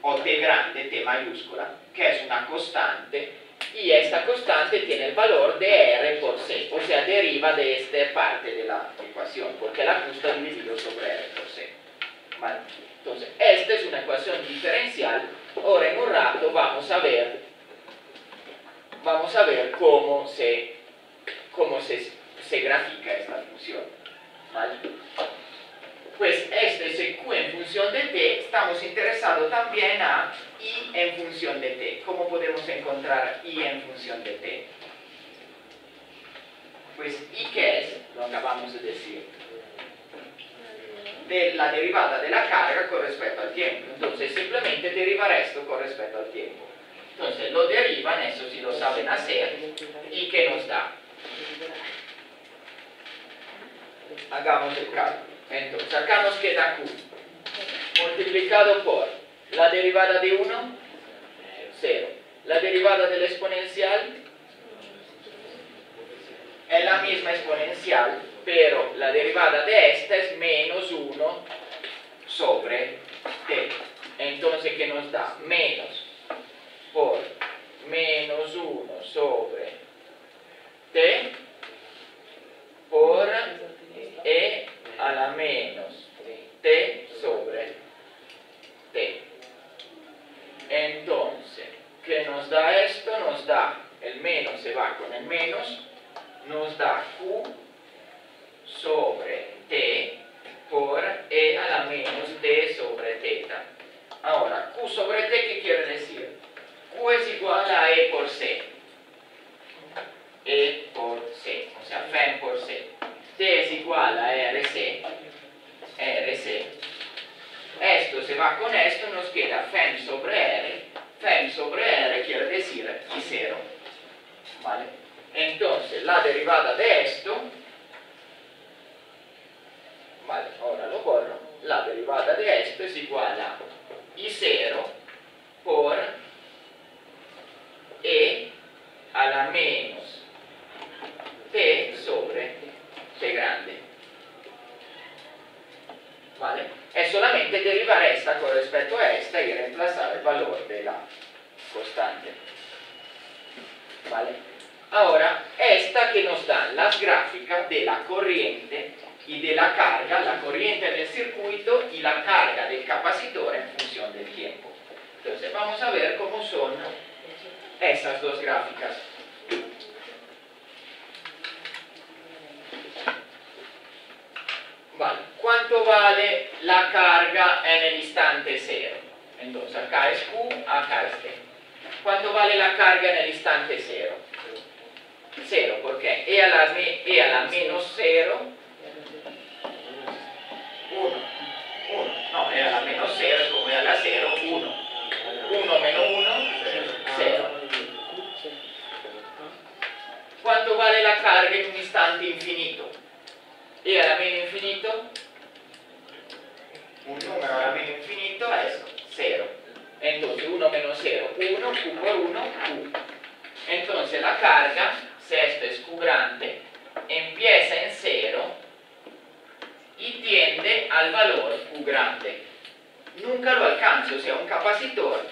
o t grande, t mayúscula, que es una constante, y esta constante tiene el valor de R por C, o sea, deriva de esta parte de la ecuación, porque la Q está dividido sobre R por C. ¿Vale? Entonces, esta es una ecuación diferencial. Ahora en un rato vamos a ver cómo se grafica esta función. ¿Vale? Pues este es Q en función de t. Estamos interesados también a I en función de t. ¿Cómo podemos encontrar I en función de t? Pues I, ¿qué es? Lo acabamos de decir. De la derivada de la carga con respecto al tiempo. Entonces simplemente derivar esto con respecto al tiempo. Entonces lo derivan, eso sí lo saben hacer. ¿Y qué nos da? Hagamos el cálculo. Entonces, acá nos queda Q multiplicado por la derivada de 1, 0. La derivada del exponencial es la misma exponencial, pero la derivada de esta es menos 1 sobre t. Entonces, ¿qué nos da? Menos por menos 1 sobre t por e a la menos t sobre t. Entonces, ¿qué nos da esto? Nos da, el menos se va con el menos, nos da q sobre t por e a la menos t sobre teta. Ahora, q sobre t, ¿qué quiere decir? Q es igual a e por c. E por c, o sea, Fm por c. T es igual a RC. Esto se va con esto, nos queda Fm sobre R. Fm sobre R quiere decir I0. ¿Vale? Entonces, la derivada de esto, vale, ahora lo borro, la derivada de esto es igual a I0 por E a la menos T sobre T grande. ¿Vale? Es solamente derivar esta con respecto a esta y reemplazar el valor de la constante. ¿Vale? Ahora, esta que nos dan las gráficas de la corriente y de la carga, la corriente del circuito y la carga del capacitor en función del tiempo. Entonces, vamos a ver cómo son esas dos gráficas. Vale, ¿cuánto vale la carga en el instante cero? Entonces acá es Q, acá es T. ¿Cuánto vale la carga en el instante 0? 0, porque E a la menos 0, 1. No, E a la menos 0 es como E a la 0, 1. 1 menos 1, 0. ¿Cuánto vale la carga en un instante infinito? E a la menos infinito, un número a la menos infinito es 0. Entonces 1 menos 0, 1, Q por 1, Q. Entonces la carga, si esto es Q grande, empieza en 0 y tiende al valor Q grande. Nunca lo alcanza, o sea, un capacitor,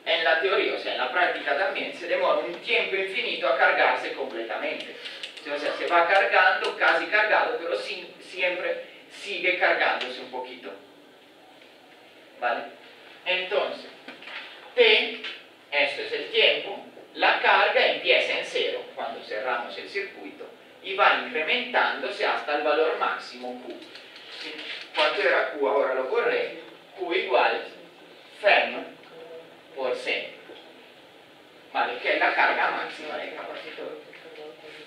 en la teoría, o sea, en la práctica también, se demora un tiempo infinito a cargarse completamente. O sea, se va cargando, casi cargado, pero siempre sigue cargándose un poquito. ¿Vale? Entonces, T, esto es el tiempo, la carga empieza en 0 cuando cerramos el circuito y va incrementándose hasta el valor máximo Q. ¿Sí? ¿Cuánto era Q? Ahora lo corré. Q igual Fermi por C, ¿vale? Que es la carga máxima del capacitor.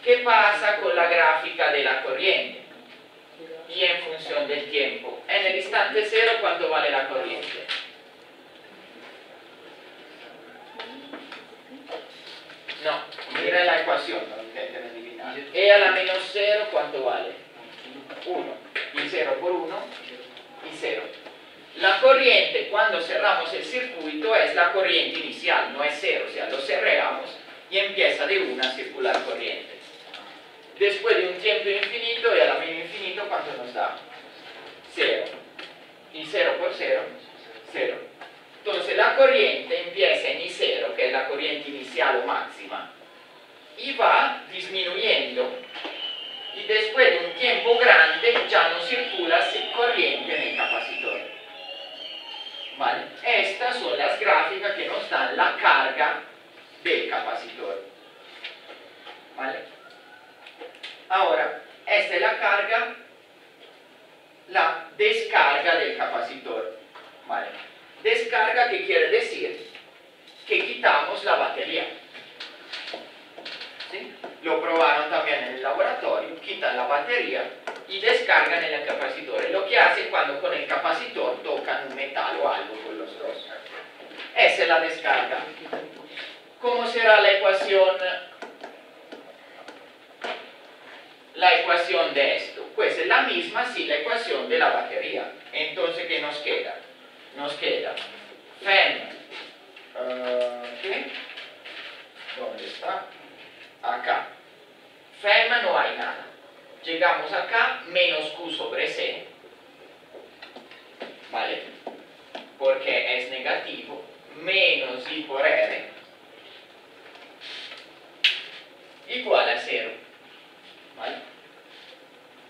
¿Qué pasa con la gráfica de la corriente? Y en función del tiempo. En el instante 0, ¿cuánto vale la corriente? No, mira la ecuación, no intenten eliminar. E a la menos 0, ¿cuánto vale? 1. Y 0 por 1, y 0. La corriente, cuando cerramos el circuito, es la corriente inicial, no es 0. O sea, lo cerramos y empieza de una a circular corriente. Después de un tiempo infinito, e a la menos infinito, ¿cuánto nos da? 0. Y 0 por 0, 0. Entonces la corriente empieza en I0, que es la corriente inicial o máxima, y va disminuyendo. Y después de un tiempo grande ya no circula corriente en el capacitor. ¿Vale? Estas son las gráficas que nos dan la carga del capacitor. ¿Vale? Ahora, esta es la carga, la descarga del capacitor. ¿Vale? Descarga, ¿qué quiere decir? Que quitamos la batería. ¿Sí? Lo probaron también en el laboratorio, quitan la batería y descargan en el capacitor. Es lo que hacen cuando con el capacitor tocan un metal o algo con los dos. Esa es la descarga. ¿Cómo será la ecuación de esto? Pues es la misma, sí, la ecuación de la batería. Entonces, ¿qué nos queda? Nos queda Fermi. ¿Qué? ¿Dónde está? Acá. Fermi no hay nada. Llegamos acá, menos Q sobre C. ¿Vale? Porque es negativo. Menos I por R. Igual a 0. ¿Vale?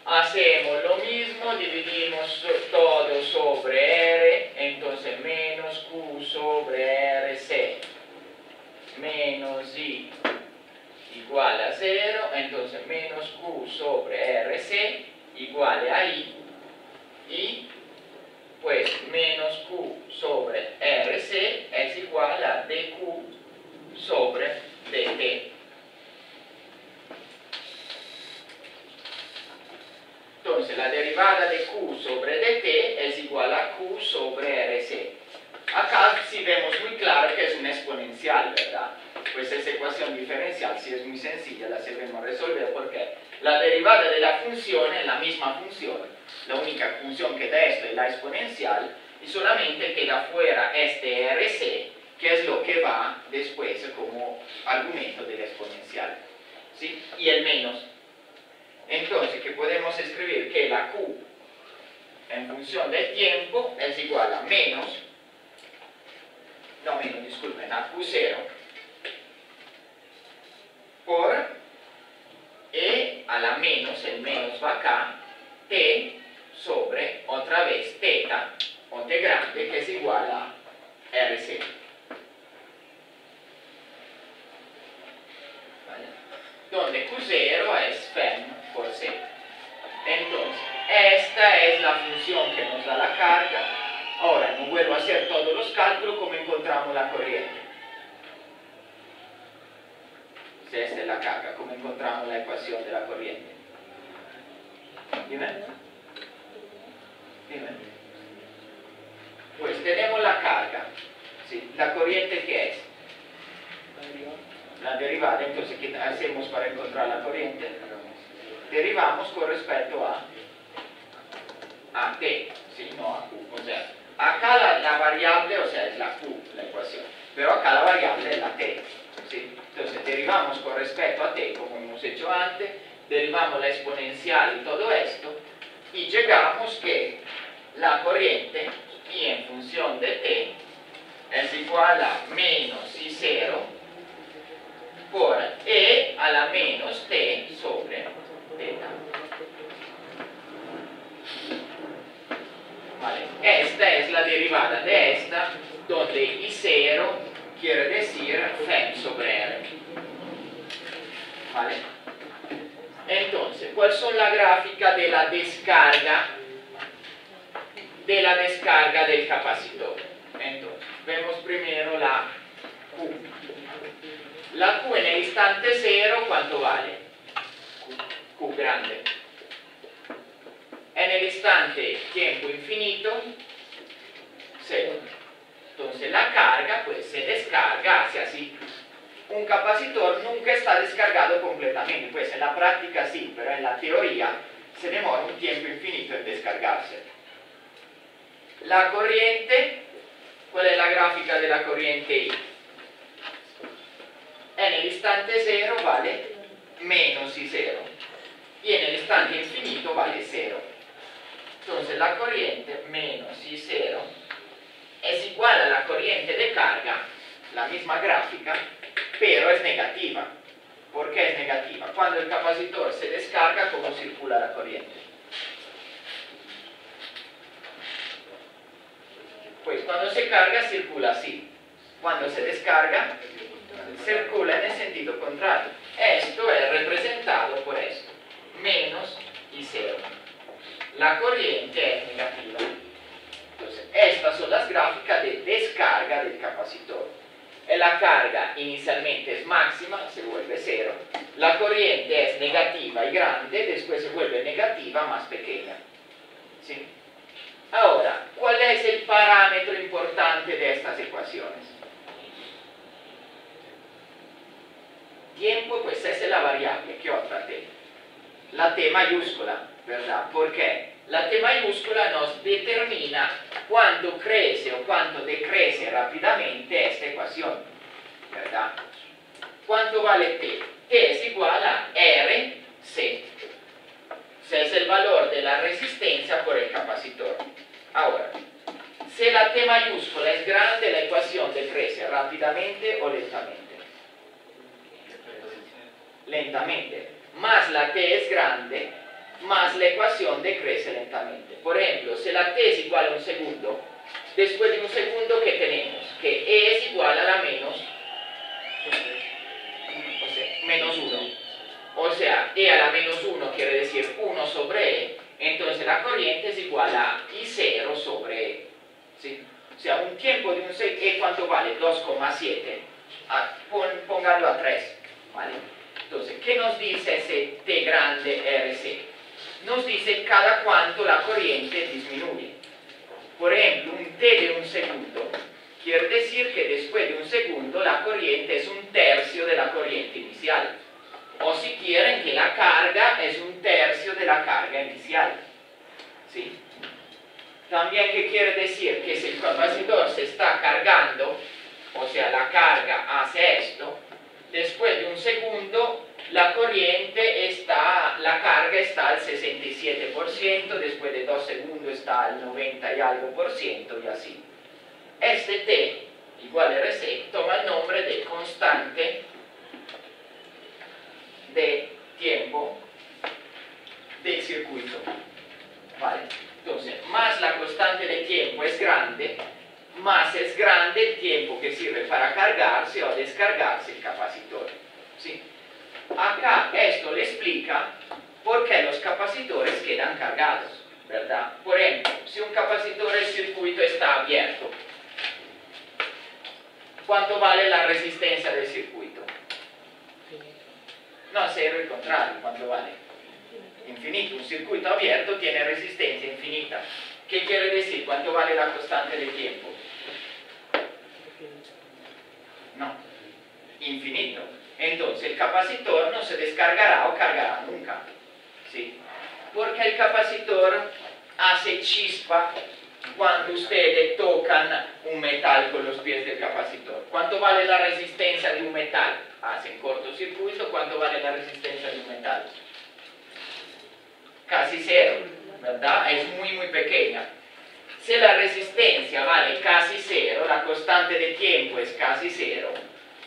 Hacemos lo mismo, dividimos todo sobre R, entonces menos Q sobre RC menos I igual a 0, entonces menos Q sobre RC igual a I, y pues menos Q sobre RC es igual a dQ sobre dt. Entonces la derivada de Q sobre dt es igual a Q sobre RC. Acá sí vemos muy claro que es una exponencial, ¿verdad? Pues esa ecuación diferencial sí es muy sencilla, la sabemos resolver porque la derivada de la función es la misma función. La única función que da esto es la exponencial y solamente queda fuera este RC, que es lo que va después como argumento de la exponencial. ¿Sí? Y el menos. Entonces, que podemos escribir que la Q en función del tiempo es igual a disculpen, a Q0 por E a la menos, el menos va acá, T sobre, otra vez, teta, o T grande, que es igual a RC. ¿Vale? Donde Q0 es Fermi por C. Entonces, esta es la función que nos da la carga. Ahora, no vuelvo a hacer todos los cálculo cómo encontramos la corriente. Si esta es la carga, ¿cómo encontramos la ecuación de la corriente? Dime. Dime. Pues tenemos la carga. ¿Sí? ¿La corriente qué es? La derivada. Entonces, ¿qué hacemos para encontrar la corriente? Derivamos con respecto a t, ¿sí? No a q. O sea, acá la variable, o sea, es la q, la ecuación. Pero acá la variable es la t. ¿Sí? Entonces, derivamos con respecto a t, como hemos hecho antes, derivamos la exponencial y todo esto, y llegamos que la corriente, y en función de t, es igual a menos I0 por E a la menos t sobre θ. Vale. Esta es la derivada de esta, donde I0 quiere decir φ sobre R. ¿Vale? Entonces, ¿cuál son la gráfica de la descarga del capacitor? Entonces, vemos primero la Q. La Q en el instante 0, ¿cuánto vale? Q grande. En el instante tiempo infinito, 0. Entonces la carga pues se descarga hacia así. Un capacitor nunca está descargado completamente, pues en la práctica sí, pero en la teoría se demora un tiempo infinito en descargarse. La corriente, ¿cuál es la gráfica de la corriente I? En el instante 0 vale menos I0 y en el instante infinito vale 0. Entonces la corriente menos I0 es igual a la corriente de carga, la misma gráfica, pero es negativa. ¿Por qué es negativa? Cuando el capacitor se descarga, ¿cómo circula la corriente? Pues cuando se carga circula así. Cuando se descarga circula en el sentido contrario. Esto es representado por esto, menos I0. La corriente es negativa. Entonces, estas son las gráficas de descarga del capacitor. La carga inicialmente es máxima, se vuelve 0. La corriente es negativa y grande, después se vuelve negativa más pequeña. ¿Sí? Ahora, ¿cuál es el parámetro importante de estas ecuaciones? Tiempo, pues esa es la variable. ¿Qué otra t? La t mayúscula, ¿verdad? ¿Por qué? La t mayúscula nos determina cuánto crece o cuánto decrece rápidamente esta ecuación, ¿verdad? ¿Cuánto vale t? T es igual a RC. Ese es el valor de la resistencia por el capacitor. Ahora, si la t mayúscula es grande, la ecuación decrece rápidamente o lentamente. Lentamente. Más la t es grande, más la ecuación decrece lentamente. Por ejemplo, si la t es igual a un segundo, después de un segundo, ¿qué tenemos? Que e es igual a la menos 1. O sea, e a la menos 1 quiere decir 1 sobre e, entonces la corriente es igual a I0 sobre e. ¿Sí? O sea, un tiempo de un segundo, ¿e cuánto vale? 2,7. Póngalo a 3. ¿Vale? Entonces, ¿qué nos dice ese t grande RC? Nos dice cada cuánto la corriente disminuye. Por ejemplo, un t de un segundo quiere decir que después de un segundo la corriente es un tercio de la corriente inicial. O si quieren que la carga es un tercio de la carga inicial. ¿Sí? También, ¿qué quiere decir? Que si el capacitor se está cargando, o sea, la carga hace esto, después de un segundo la carga está al 67%, después de 2 segundos está al 90 y algo por ciento, y así. Este t igual a RC toma el nombre de constante de tiempo del circuito. ¿Vale? Entonces, más la constante de tiempo es grande, más es grande el tiempo que sirve para cargarse o descargarse el capacitor. ¿Sí? Acá esto le explica por qué los capacitores quedan cargados, ¿verdad? Por ejemplo, si un capacitor, el circuito está abierto, contrario, ¿cuánto vale? Infinito. Un circuito abierto tiene resistencia infinita. ¿Qué quiere decir? ¿Cuánto vale la constante de tiempo? No, infinito. Entonces el capacitor no se descargará o cargará nunca, ¿sí? Porque el capacitor hace chispa cuando ustedes tocan un metal con los pies del capacitor. ¿Cuánto vale la resistencia de un metal? Hacen cortocircuito. ¿Cuánto vale la resistencia de un metal? Casi cero, ¿verdad? Es muy pequeña. Si la resistencia vale casi cero, la constante de tiempo es casi cero,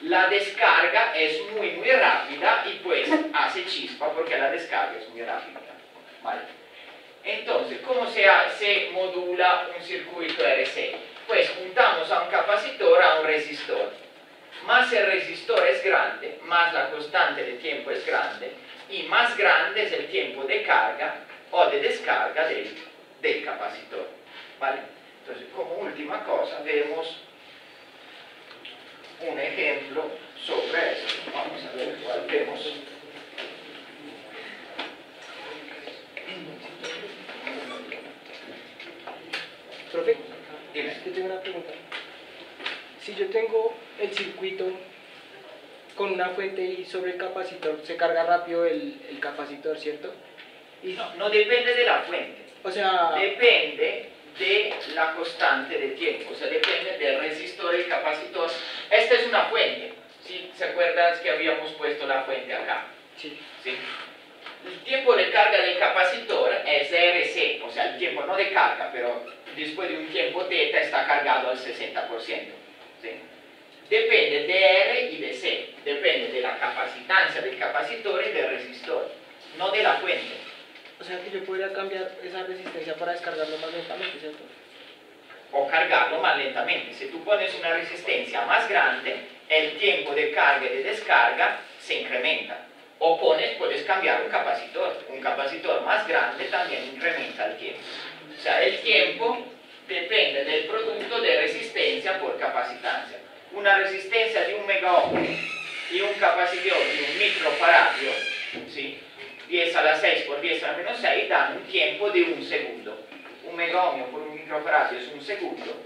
la descarga es muy rápida y pues hace chispa porque la descarga es muy rápida, ¿vale? Entonces, ¿cómo se modula un circuito RC? Pues juntamos a un capacitor a un resistor. Más el resistor es grande, más la constante de tiempo es grande y más grande es el tiempo de carga o de descarga del capacitor, ¿vale? Entonces, como última cosa, vemos un ejemplo sobre eso. Vamos a ver cuál vemos. Profe, Dime. yo tengo una pregunta. Si yo tengo el circuito con una fuente y sobre el capacitor se carga rápido el capacitor, ¿cierto? Y, No depende de la fuente, o sea, depende de la constante de tiempo, o sea, depende del resistor y el capacitor. Esta es una fuente, ¿sí? ¿Se acuerdan que habíamos puesto la fuente acá? sí. ¿Sí? El tiempo de carga del capacitor es RC, o sea, el tiempo no de carga, pero después de un tiempo θ está cargado al 60%. ¿Sí? Depende de R y de C, depende de la capacitancia del capacitor y del resistor, no de la fuente. O sea que yo podría cambiar esa resistencia para descargarlo más lentamente, ¿cierto? O cargarlo más lentamente. Si tú pones una resistencia más grande, el tiempo de carga y de descarga se incrementa. O puedes cambiar un capacitor más grande también incrementa el tiempo. O sea, el tiempo depende del producto de resistencia por capacitancia. Una resistencia de 1 megaohm y un capacitor de 1 microfaradio, ¿sí? 10 a la 6 por 10 a la menos 6 dan un tiempo de 1 segundo. 1 megaohm por 1 microfaradio es 1 segundo.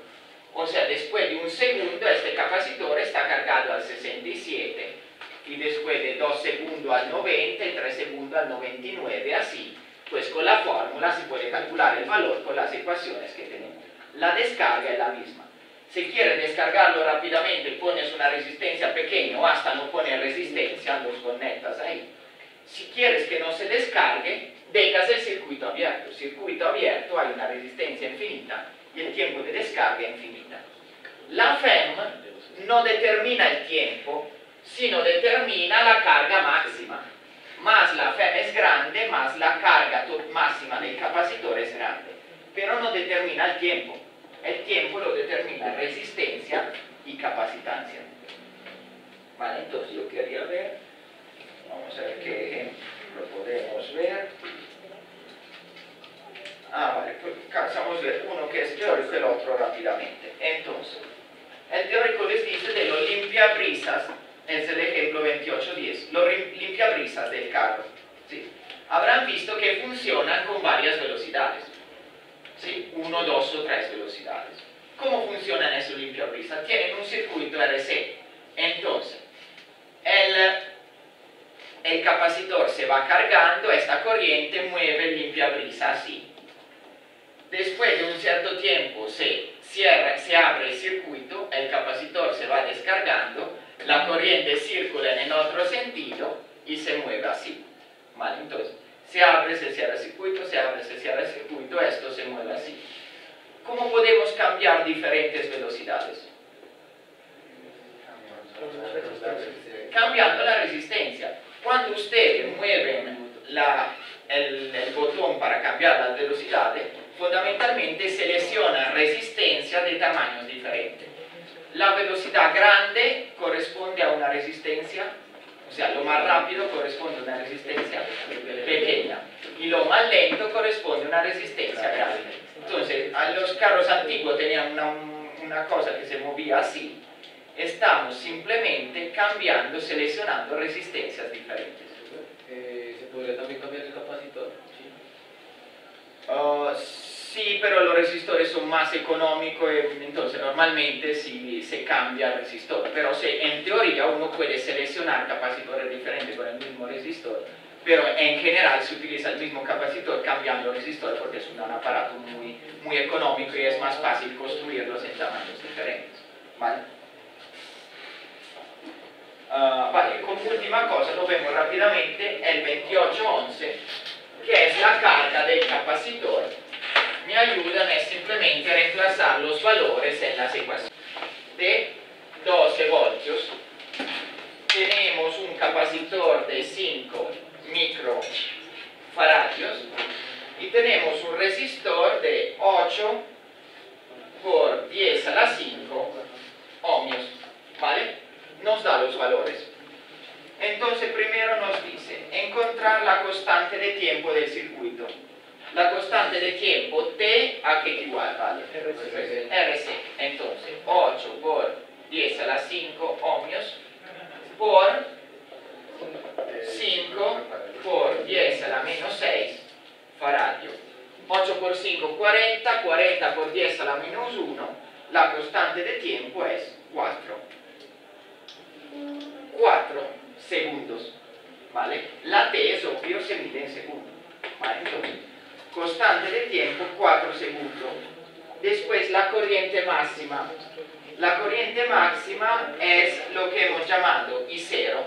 O sea, después de 1 segundo este capacitor está cargado al 67 y después de 2 segundos al 90 y 3 segundos al 99, así. Pues con la fórmula se puede calcular el valor con las ecuaciones que tenemos. La descarga es la misma. Si quieres descargarlo rápidamente, pones una resistencia pequeña o hasta no poner resistencia, los conectas ahí. Si quieres que no se descargue, dejas el circuito abierto. El circuito abierto hay una resistencia infinita y el tiempo de descarga infinita. La FEM no determina el tiempo, sino determina la carga máxima. Más la FEM es grande, más la carga máxima del capacitor es grande. Pero no determina el tiempo. El tiempo lo determina resistencia y capacitancia. Vale, entonces yo quería ver, vamos a ver qué ejemplo podemos ver. Vale, pues vamos a ver uno que es teórico y el otro rápidamente. Entonces, el teórico les dice de los limpiabrisas, es el ejemplo 28.10, los limpiabrisas del carro. ¿Sí? Habrán visto que funcionan con varias velocidades. ¿Sí? 1, 2 o 3 velocidades. ¿Cómo funcionan esos limpiabrisas? Tienen un circuito RC. Entonces, el capacitor se va cargando, esta corriente mueve el limpiabrisas así. Después de un cierto tiempo se abre el circuito, el capacitor se va descargando, la corriente circula en otro sentido y se mueve así. ¿Vale? Entonces, se abre, se cierra el circuito, se abre, se cierra el circuito, esto se mueve así. ¿Cómo podemos cambiar diferentes velocidades? Cambiando la resistencia. Cuando ustedes mueven el botón para cambiar las velocidades, fundamentalmente seleccionan resistencias de tamaños diferentes. La velocidad grande corresponde a una resistencia, o sea, lo más rápido corresponde a una resistencia pequeña y lo más lento corresponde a una resistencia grande. Entonces, los carros antiguos tenían una cosa que se movía así. Estamos simplemente cambiando, seleccionando resistencias diferentes. podría también cambiar el capacitor. ¿Sí? Sí, pero los resistores son más económicos, entonces normalmente sí se cambia el resistor, pero en teoría uno puede seleccionar capacitores diferentes con el mismo resistor, pero en general se utiliza el mismo capacitor cambiando el resistor porque es un aparato muy económico y es más fácil construirlos en tamaños diferentes, ¿vale? Vale, como última cosa lo vemos rápidamente, el 2811, que es la carga del capacitor. Me ayudan es simplemente a reemplazar los valores en las ecuaciones. De 12 voltios tenemos un capacitor de 5 microfaradios y tenemos un resistor de 8 por 10 a la 5 ohmios, ¿vale? Nos da los valores. Entonces primero nos dice encontrar la constante de tiempo del circuito. La constante de tiempo T a qué igual, ¿vale? RC. Entonces 8 por 10 a la 5 ohmios por 5 por 10 a la menos 6 faradio. 8 por 5 40, 40 por 10 a la menos 1, la constante de tiempo es 4 segundos, ¿vale? La T es obvio, se mide en segundos, ¿vale? Entonces, constante de tiempo 4 segundos. Después la corriente máxima. La corriente máxima es lo que hemos llamado I0.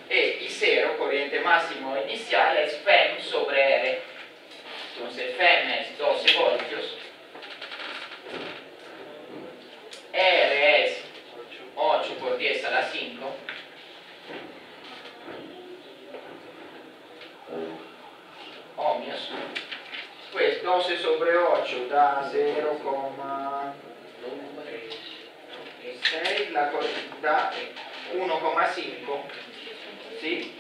E I0, corriente máximo inicial, es FEM sobre R. Entonces FEM es 12 voltios. R es 8 por 10 a la 5. Ohmios. Pues 12 sobre 8 da 0,6, la da 1,5, ¿sí?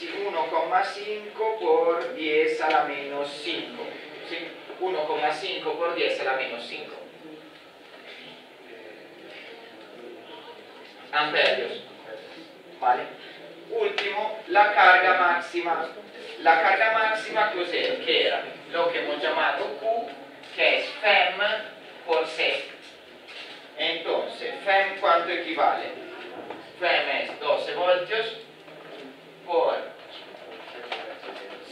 1,5 por 10 a la menos 5, ¿sí? 1,5 por 10 a la menos 5 amperios, ¿vale? Último, la carga máxima. La carga máxima cos'è? Che era lo che hemos llamado Q, que es FEM por C. Entonces, FEM ¿cuánto equivale? FEM es 12 voltios por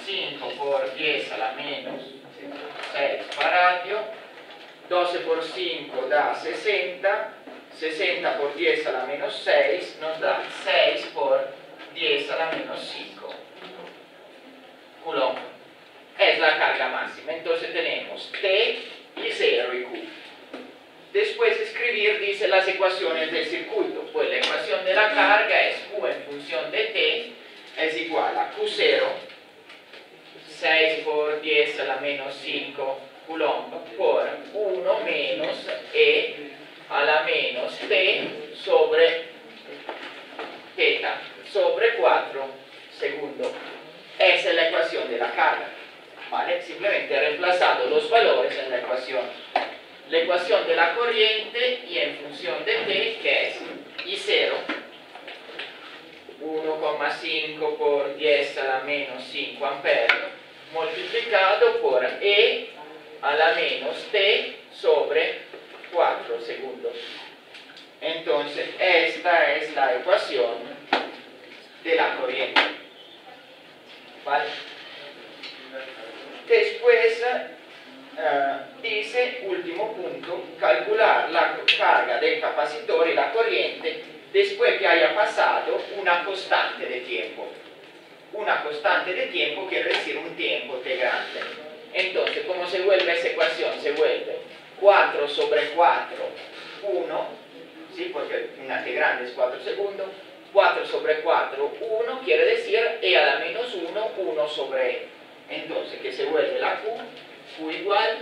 5 por 10 a la menos 6 faradio. 12 por 5 da 60, 60 por 10 a la menos 6 nos da 6 por 10 a la menos 5 coulomb. Es la carga máxima. Entonces tenemos T, I0 y Q. Después escribir, dice, las ecuaciones del circuito. Pues la ecuación de la carga es Q en función de T es igual a Q0, 6 por 10 a la menos 5 coulomb, por 1 menos E a la menos T sobre θ sobre 4 segundos. Esa es la ecuación de la carga, ¿vale? Simplemente he reemplazado los valores en la ecuación. La ecuación de la corriente y en función de T, que es I0, 1,5 por 10 a la menos 5 amperios, multiplicado por E a la menos T sobre 4 segundos. Entonces, esta es la ecuación de la corriente, ¿vale? Después dice, último punto, calcular la carga del capacitor y la corriente después que haya pasado una constante de tiempo. Una constante de tiempo quiere decir un tiempo t grande. Entonces, ¿cómo se vuelve esa ecuación? Se vuelve 4 sobre 4, 1, ¿sí? Porque una t grande es 4 segundos. 4 sobre 4, 1 quiere decir e a la menos 1, 1 sobre e. Entonces, que se vuelve la Q igual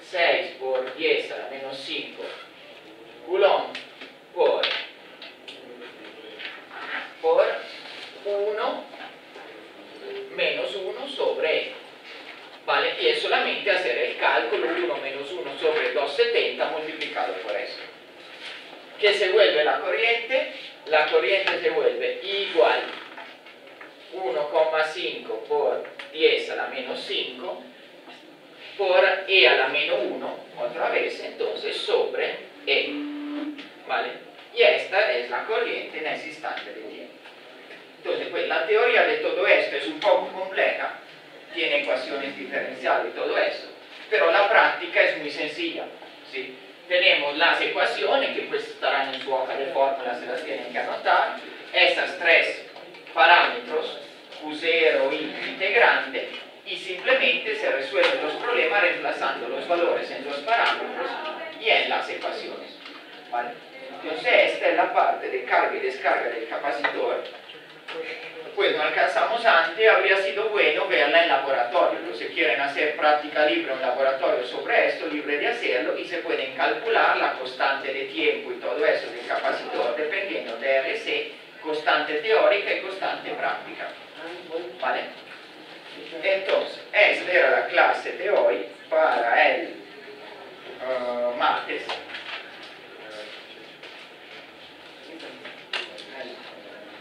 6 por 10 a la menos 5 coulomb por 1 menos 1 sobre e, ¿vale? Y es solamente hacer el cálculo 1 menos 1 sobre 270 multiplicado por eso. ¿Qué se vuelve la corriente? La corriente se vuelve I igual 1,5 por 10 a la menos 5 por E a la menos 1 otra vez, entonces sobre E, ¿vale? Y esta es la corriente en ese instante de tiempo. Entonces, pues la teoría de todo esto es un poco compleja, tiene ecuaciones diferenciales y todo eso, pero la práctica es muy sencilla, ¿sí? Tenemos las ecuaciones que pues estarán en su hoja de fórmulas, se las tienen que anotar, esas tres parámetros, Q0 y integrante, y simplemente se resuelven los problemas reemplazando los valores en los parámetros y en las ecuaciones, ¿vale? Entonces esta es la parte de carga y descarga del capacitor. Pues no alcanzamos antes, habría sido bueno verla en laboratorio. Pero si quieren hacer práctica libre en laboratorio sobre esto, libre de hacerlo, y se pueden calcular la constante de tiempo y todo eso del capacitor dependiendo de RC, constante teórica y constante práctica, ¿vale? Entonces, esta era la clase de hoy para el martes.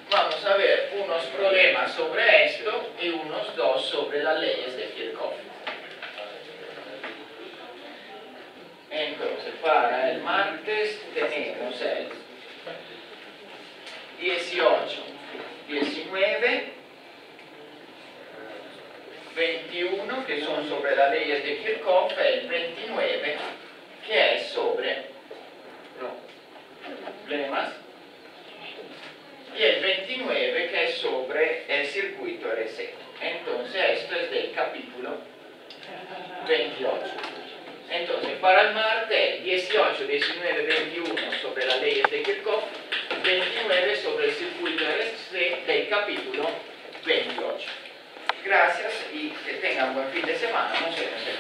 Vamos a ver unos problemas sobre esto y unos dos sobre las leyes de Kirchhoff. Entonces, para el martes tenemos el 18, 19, 21, que son sobre las leyes de Kirchhoff, y el 29, que es sobre problemas, y el 29 que es sobre el circuito RC. Entonces esto es del capítulo 28. Entonces para el martes 18, 19, 21 sobre las leyes de Kirchhoff, 29 sobre el circuito RC del capítulo 28. Gracias y que tengan buen fin de semana. Nos vemos el